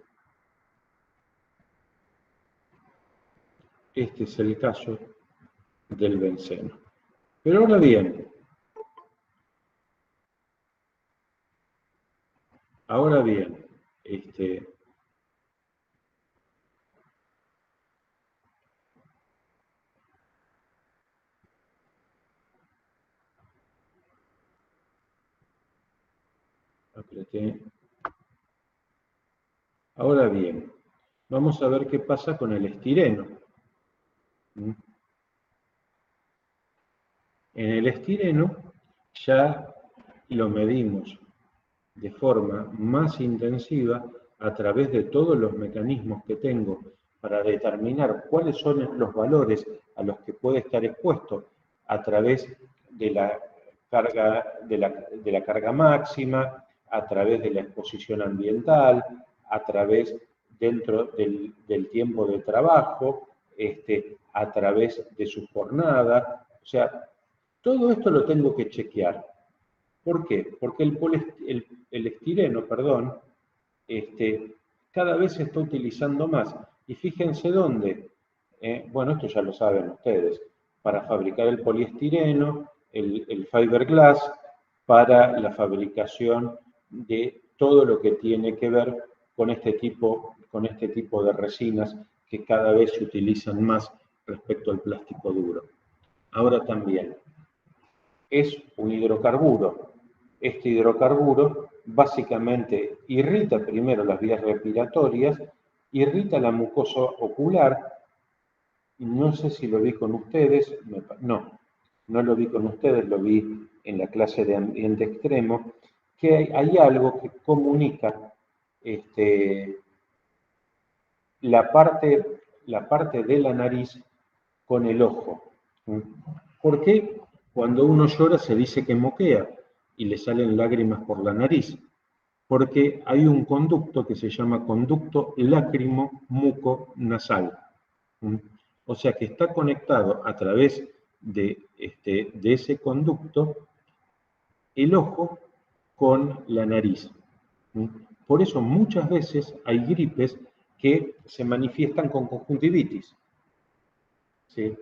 benceno. Pero ahora bien, vamos a ver qué pasa con el estireno. En el estireno ya lo medimos de forma más intensiva a través de todos los mecanismos que tengo para determinar cuáles son los valores a los que puede estar expuesto a través de la carga máxima, a través de la exposición ambiental, a través dentro del tiempo de trabajo, a través de su jornada. O sea, todo esto lo tengo que chequear. ¿Por qué? Porque el estireno, cada vez se está utilizando más. Y fíjense dónde. Bueno, esto ya lo saben ustedes. Para fabricar el poliestireno, el fiberglass, para la fabricación de todo lo que tiene que ver con este tipo de resinas que cada vez se utilizan más respecto al plástico duro. Ahora también, es un hidrocarburo. Este hidrocarburo básicamente irrita primero las vías respiratorias, irrita la mucosa ocular. No sé si lo vi con ustedes, no lo vi con ustedes, lo vi en la clase de ambiente extremo, que hay algo que comunica la parte de la nariz con el ojo. ¿Por qué? Cuando uno llora se dice que moquea y le salen lágrimas por la nariz. porque hay un conducto que se llama conducto lácrimo-muco-nasal. O sea que está conectado a través de ese conducto el ojo con la nariz. Por eso muchas veces hay gripes que se manifiestan con conjuntivitis. ¿Sí?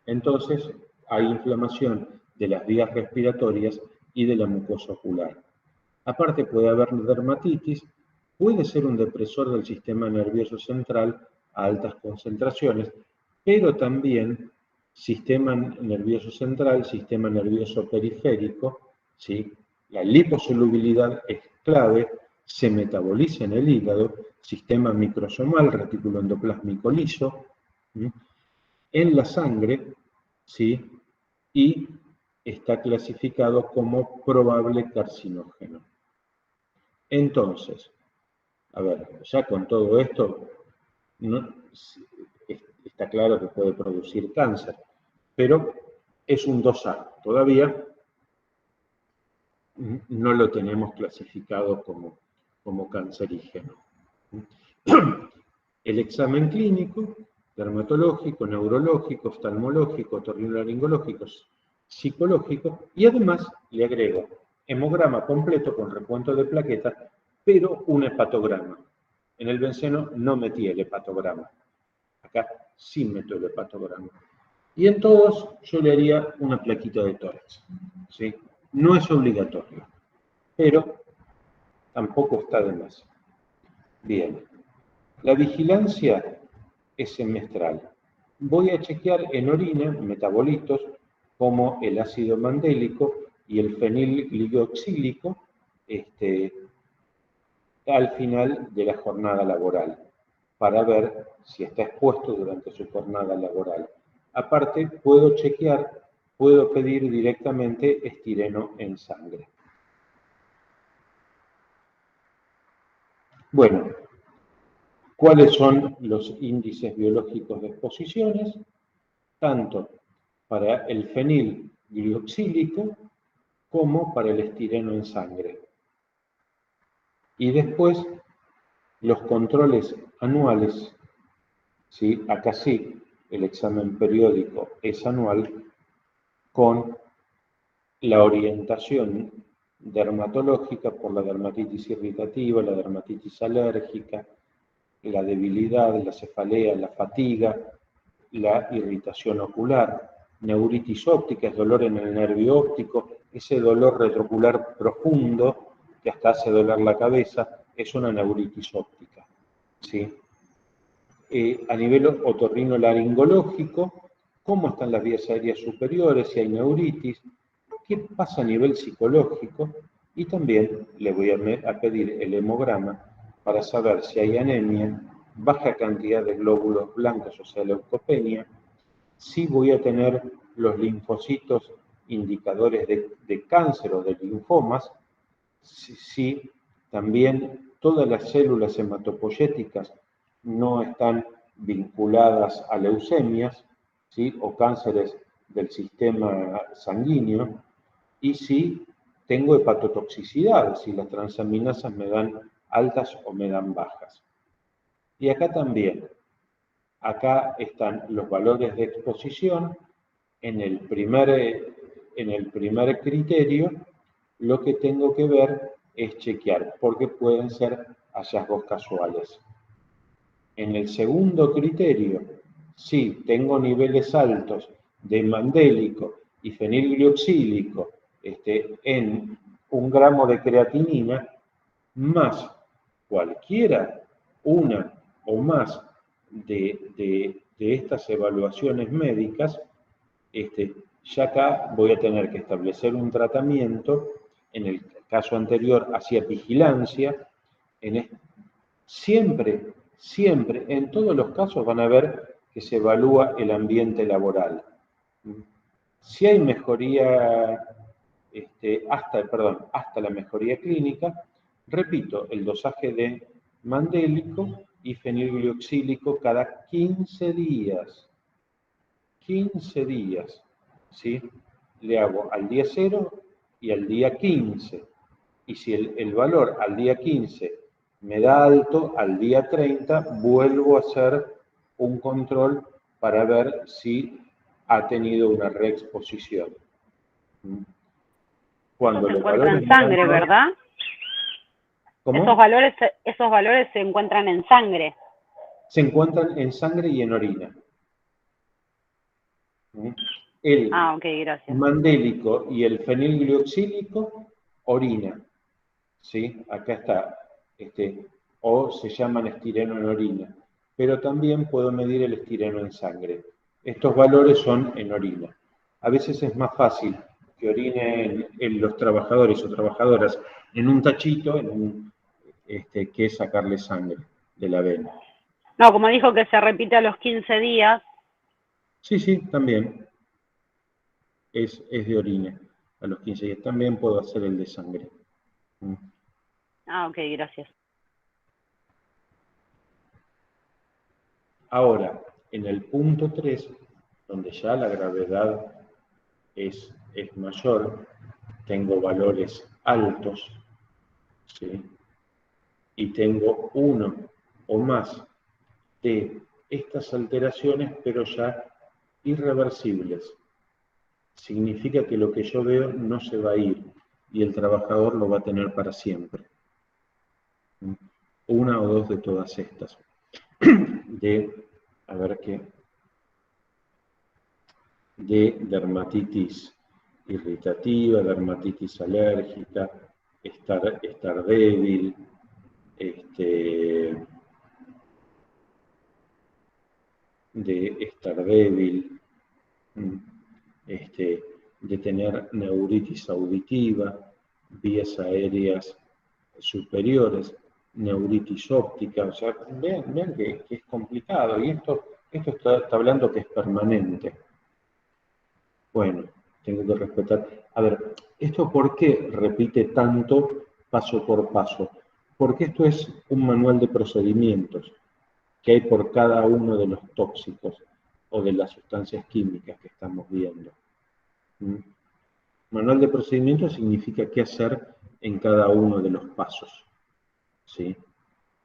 Entonces hay inflamación de las vías respiratorias y de la mucosa ocular. Aparte puede haber dermatitis, puede ser un depresor del sistema nervioso central a altas concentraciones, pero también sistema nervioso central, sistema nervioso periférico, ¿sí? La liposolubilidad es clave, se metaboliza en el hígado, sistema microsomal, retículo endoplásmico liso, ¿sí? En la sangre, ¿sí? Y está clasificado como probable carcinógeno. Entonces, a ver, ya con todo esto, está claro que puede producir cáncer, pero es un dosar. Todavía no lo tenemos clasificado como cancerígeno. El examen clínico, dermatológico, neurológico, oftalmológico, otorrinolaringológico, psicológico, y además le agrego hemograma completo con recuento de plaquetas, pero un hepatograma. En el benceno no metí el hepatograma. Acá sí meto el hepatograma. Y en todos yo le haría una plaquita de tórax. ¿Sí? No es obligatorio, pero tampoco está de más. Bien. La vigilancia es semestral. Voy a chequear en orina metabolitos como el ácido mandélico y el fenilglioxílico al final de la jornada laboral, para ver si está expuesto durante su jornada laboral. Aparte, puedo pedir directamente estireno en sangre. Bueno, ¿cuáles son los índices biológicos de exposiciones? Tanto para el fenilglioxílico como para el estireno en sangre. Y después, los controles anuales, ¿sí? Acá sí, el examen periódico es anual, con la orientación dermatológica por la dermatitis irritativa, la dermatitis alérgica, la debilidad, la cefalea, la fatiga, la irritación ocular, neuritis óptica, es dolor en el nervio óptico, ese dolor retroocular profundo que hasta hace doler la cabeza, es una neuritis óptica. ¿Sí? A nivel otorrinolaringológico, ¿cómo están las vías aéreas superiores? Si hay neuritis, ¿qué pasa a nivel psicológico? Y también le voy a pedir el hemograma para saber si hay anemia, baja cantidad de glóbulos blancos, o sea, leucopenia, si voy a tener los linfocitos indicadores de cáncer o de linfomas, si también todas las células hematopoyéticas no están vinculadas a leucemias, ¿sí? O cánceres del sistema sanguíneo, y si tengo hepatotoxicidad, si las transaminasas me dan altas o me dan bajas. Y acá también, acá están los valores de exposición. En el primer criterio, lo que tengo que ver es chequear, porque pueden ser hallazgos casuales. En el segundo criterio, si tengo niveles altos de mandélico y fenilglioxílico en 1 gramo de creatinina, más cualquiera, una o más de estas evaluaciones médicas, ya acá voy a tener que establecer un tratamiento. En el caso anterior hacía vigilancia. Siempre, en todos los casos van a ver que se evalúa el ambiente laboral. Si hay mejoría, hasta la mejoría clínica, repito, el dosaje de mandélico y fenilglioxílico cada 15 días. 15 días, ¿sí? Le hago al día 0 y al día 15. Y si el valor al día 15 me da alto, al día 30 vuelvo a hacer un control para ver si ha tenido una reexposición. Cuando Eso se los encuentra valores en sangre, me dan- ¿verdad? ¿Cómo? Esos valores se encuentran en sangre. Se encuentran en sangre y en orina. El Ah, ok, gracias. mandélico y el fenilglioxílico, orina. ¿Sí? Acá está. O se llaman estireno en orina. Pero también puedo medir el estireno en sangre. Estos valores son en orina. A veces es más fácil que orinen en los trabajadores o trabajadoras en un tachito que sacarle sangre de la vena. No, como dijo que se repite a los 15 días. Sí, sí, también. Es de orina. A los 15 días también puedo hacer el de sangre. Ah, ok, gracias. Ahora, en el punto 3, donde ya la gravedad es mayor, tengo valores altos, ¿sí? Y tengo uno o más de estas alteraciones, pero ya irreversibles. Significa que lo que yo veo no se va a ir y el trabajador lo va a tener para siempre. Una o dos de todas estas. De dermatitis irritativa, dermatitis alérgica, estar débil, de tener neuritis auditiva, vías aéreas superiores, neuritis óptica, o sea, vean que es complicado, y esto está hablando que es permanente. Bueno, tengo que respetar. A ver, ¿esto por qué repite tanto paso por paso? Porque esto es un manual de procedimientos que hay por cada uno de los tóxicos o de las sustancias químicas que estamos viendo. Manual de procedimientos significa qué hacer en cada uno de los pasos. ¿Sí?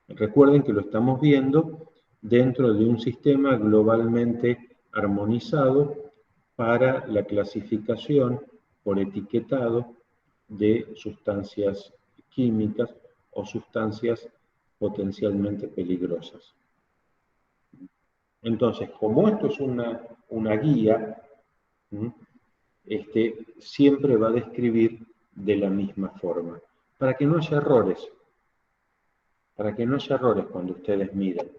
Recuerden que lo estamos viendo dentro de un sistema globalmente armonizado para la clasificación por etiquetado de sustancias químicas o sustancias potencialmente peligrosas. Entonces, como esto es una guía, siempre va a describir de la misma forma, para que no haya errores. Para que no haya errores cuando ustedes miren.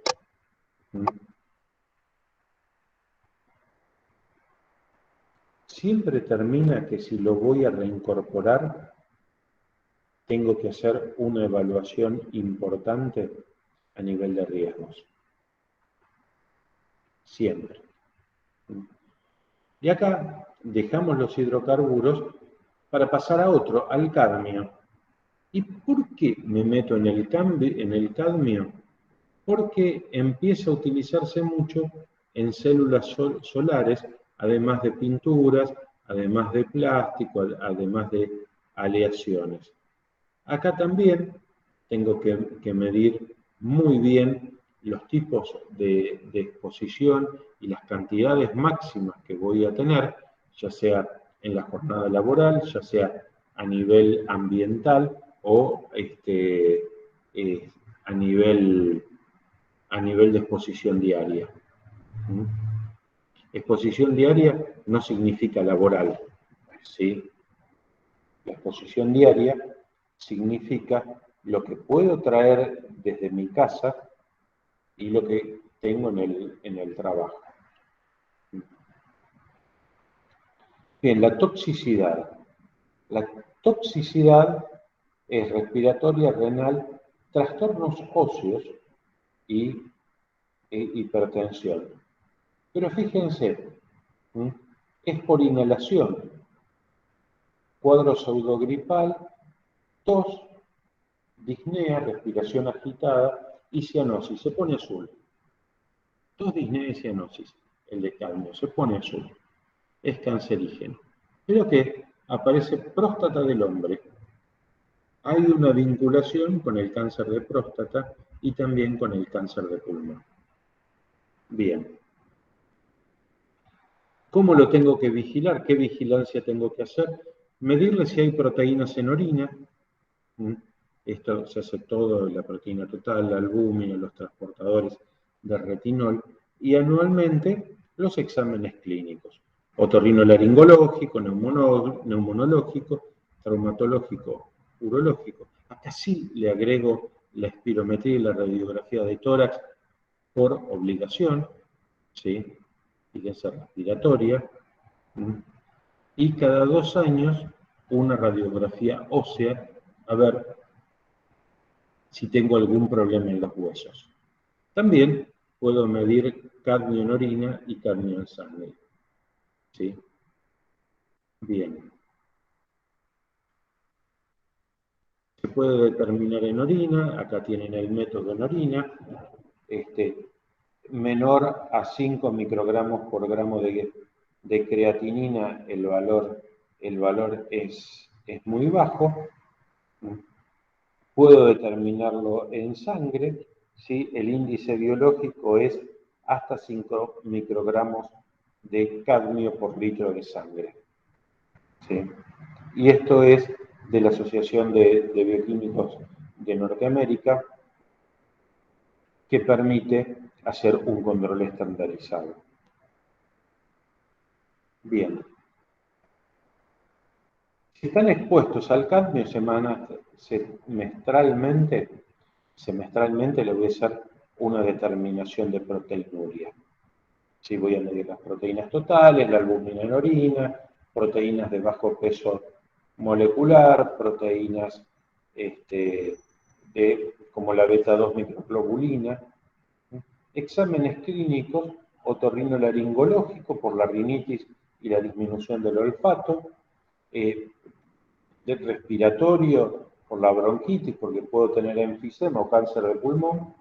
Siempre termina que si lo voy a reincorporar, tengo que hacer una evaluación importante a nivel de riesgos. Siempre. Y acá dejamos los hidrocarburos para pasar a otro, al cadmio. ¿Y por qué me meto en el cadmio? Porque empieza a utilizarse mucho en células solares, además de pinturas, además de plástico, además de aleaciones. Acá también tengo que medir muy bien los tipos de exposición y las cantidades máximas que voy a tener, ya sea en la jornada laboral, ya sea a nivel ambiental o a nivel de exposición diaria. Exposición diaria no significa laboral, ¿sí? La exposición diaria significa lo que puedo traer desde mi casa y lo que tengo en el trabajo. Bien, la toxicidad. La toxicidad es respiratoria, renal, trastornos óseos y hipertensión. Pero fíjense, es por inhalación, cuadro pseudogripal, tos, disnea, respiración agitada y cianosis, se pone azul. Tos, disnea y cianosis, el de cadmio, se pone azul. Es cancerígeno. Pero que aparece próstata del hombre. hay una vinculación con el cáncer de próstata y también con el cáncer de pulmón. Bien. ¿Cómo lo tengo que vigilar? ¿Qué vigilancia tengo que hacer? Medirle si hay proteínas en orina. Esto se hace todo, la proteína total, la albúmina, los transportadores de retinol. Y anualmente los exámenes clínicos. Otorrinolaringológico, neumonológico, traumatológico, urológico. Acá sí le agrego la espirometría y la radiografía de tórax por obligación, ¿sí? Fíjense, respiratoria, y cada 2 años una radiografía ósea, a ver si tengo algún problema en los huesos. También puedo medir cadmio en orina y cadmio en sangre. ¿Sí? Bien. Se puede determinar en orina, acá tienen el método en orina, menor a 5 microgramos por gramo de creatinina, el valor es muy bajo. Puedo determinarlo en sangre, ¿sí? El índice biológico es hasta 5 microgramos de cadmio por litro de sangre. ¿Sí? Y esto es de la Asociación de Bioquímicos de Norteamérica, que permite hacer un control estandarizado. Bien. Si están expuestos al cadmio semestralmente le voy a hacer una determinación de proteinuria. Sí, voy a medir las proteínas totales, la albúmina en orina, proteínas de bajo peso molecular, proteínas como la beta-2 microglobulina. Exámenes clínicos, otorrinolaringológico por la rinitis y la disminución del olfato, de respiratorio por la bronquitis, porque puedo tener enfisema o cáncer de pulmón,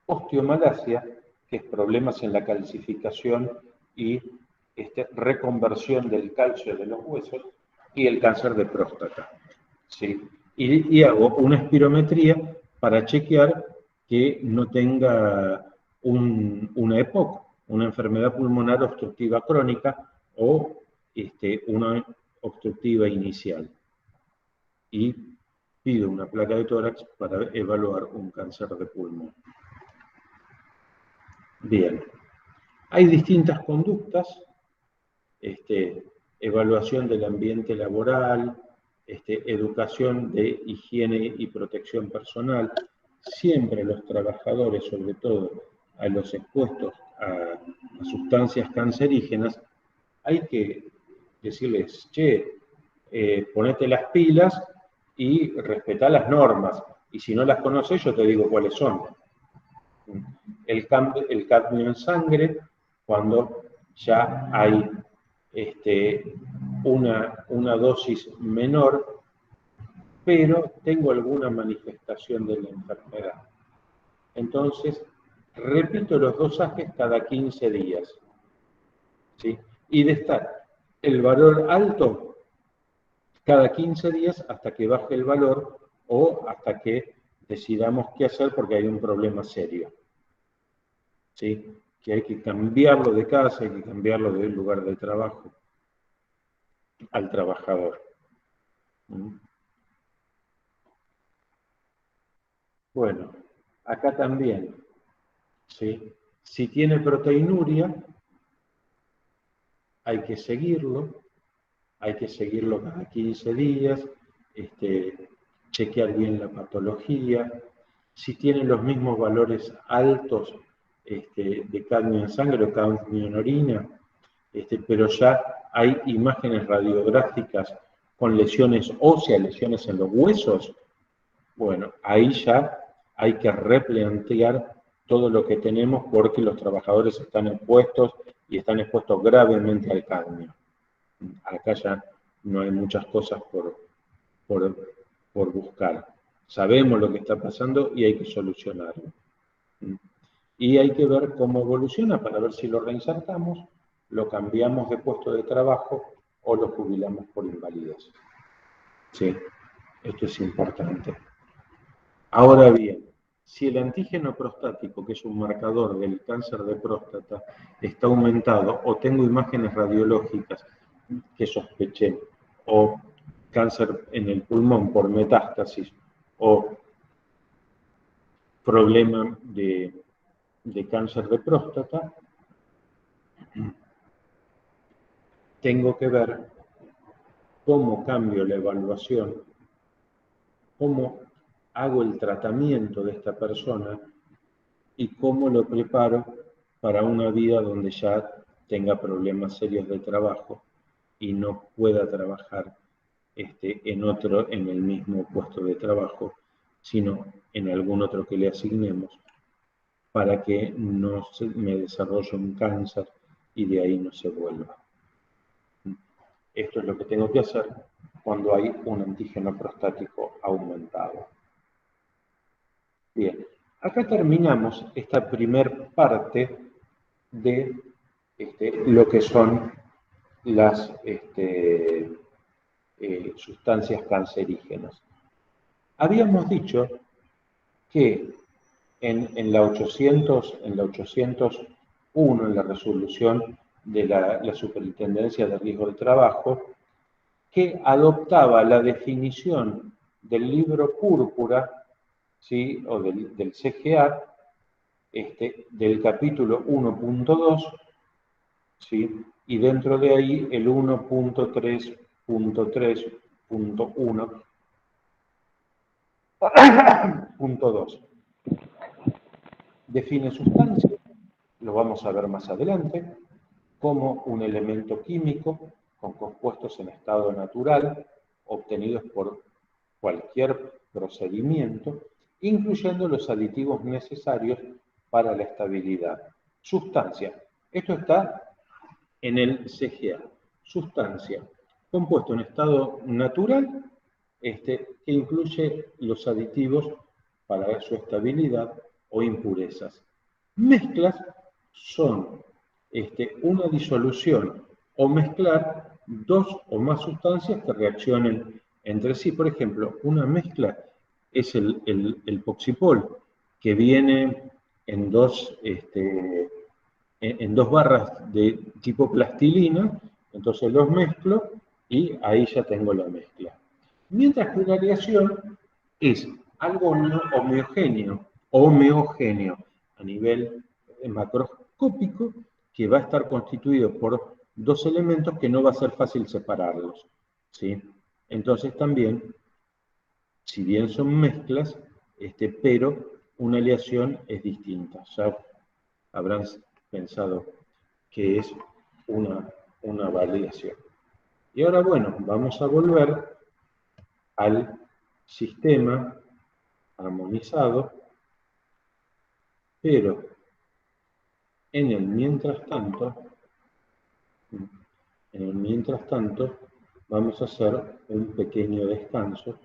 osteomalacia, que es problemas en la calcificación y reconversión del calcio de los huesos, y el cáncer de próstata. ¿Sí? Y hago una espirometría para chequear que no tenga una EPOC, una enfermedad pulmonar obstructiva crónica o una obstructiva inicial. Y pido una placa de tórax para evaluar un cáncer de pulmón. Bien. Hay distintas conductas, evaluación del ambiente laboral, educación de higiene y protección personal. Siempre los trabajadores, sobre todo a los expuestos a sustancias cancerígenas, hay que decirles, che, ponete las pilas y respetá las normas. Y si no las conoces, yo te digo cuáles son. El cadmio en sangre, cuando ya hay una dosis menor, pero tengo alguna manifestación de la enfermedad. Entonces, repito los dosajes cada 15 días. ¿Sí? Y de estar el valor alto cada 15 días hasta que baje el valor o hasta que decidamos qué hacer porque hay un problema serio. ¿Sí? Que hay que cambiarlo de casa, hay que cambiarlo del lugar de trabajo al trabajador. Bueno, acá también, ¿sí? Si tiene proteinuria, hay que seguirlo cada 15 días, chequear bien la patología. Si tiene los mismos valores altos de cadmio en sangre o cadmio en orina, pero ya hay imágenes radiográficas con lesiones óseas, lesiones en los huesos, bueno, ahí ya hay que replantear todo lo que tenemos porque los trabajadores están expuestos y están expuestos gravemente al cadmio. Acá ya no hay muchas cosas por buscar. Sabemos lo que está pasando y hay que solucionarlo. Y hay que ver cómo evoluciona para ver si lo reinsertamos, lo cambiamos de puesto de trabajo o lo jubilamos por invalidez. Sí, esto es importante. Ahora bien, si el antígeno prostático, que es un marcador del cáncer de próstata, está aumentado, o tengo imágenes radiológicas que sospeché, o cáncer en el pulmón por metástasis, o problema de cáncer de próstata, tengo que ver cómo cambio la evaluación, cómo hago el tratamiento de esta persona y cómo lo preparo para una vida donde ya tenga problemas serios de trabajo y no pueda trabajar en el mismo puesto de trabajo, sino en algún otro que le asignemos, para que no me desarrolle un cáncer y de ahí no se vuelva. Esto es lo que tengo que hacer cuando hay un antígeno prostático aumentado. Bien, acá terminamos esta primer parte de lo que son las sustancias cancerígenas. Habíamos dicho que en la 801, en la resolución de la Superintendencia de Riesgo de Trabajo, que adoptaba la definición del libro púrpura, ¿sí?, o del CGA, del capítulo 1.2, ¿sí?, y dentro de ahí el 1.3.3.1.2. Define sustancia, lo vamos a ver más adelante, como un elemento químico con compuestos en estado natural, obtenidos por cualquier procedimiento, incluyendo los aditivos necesarios para la estabilidad. Sustancia. Esto está en el CGA. Sustancia. Compuesto en estado natural, que incluye los aditivos para su estabilidad o impurezas. Mezclas son una disolución o mezclar dos o más sustancias que reaccionen entre sí. Por ejemplo, una mezcla es el poxipol, que viene en dos barras de tipo plastilina, entonces los mezclo y ahí ya tengo la mezcla. Mientras que una aleación es algo homeogéneo a nivel macroscópico, que va a estar constituido por dos elementos que no va a ser fácil separarlos, ¿sí? Entonces también, si bien son mezclas, pero una aleación es distinta. Ya habrán pensado que es una validación. Y ahora, bueno, vamos a volver al sistema armonizado, pero en el mientras tanto, vamos a hacer un pequeño descanso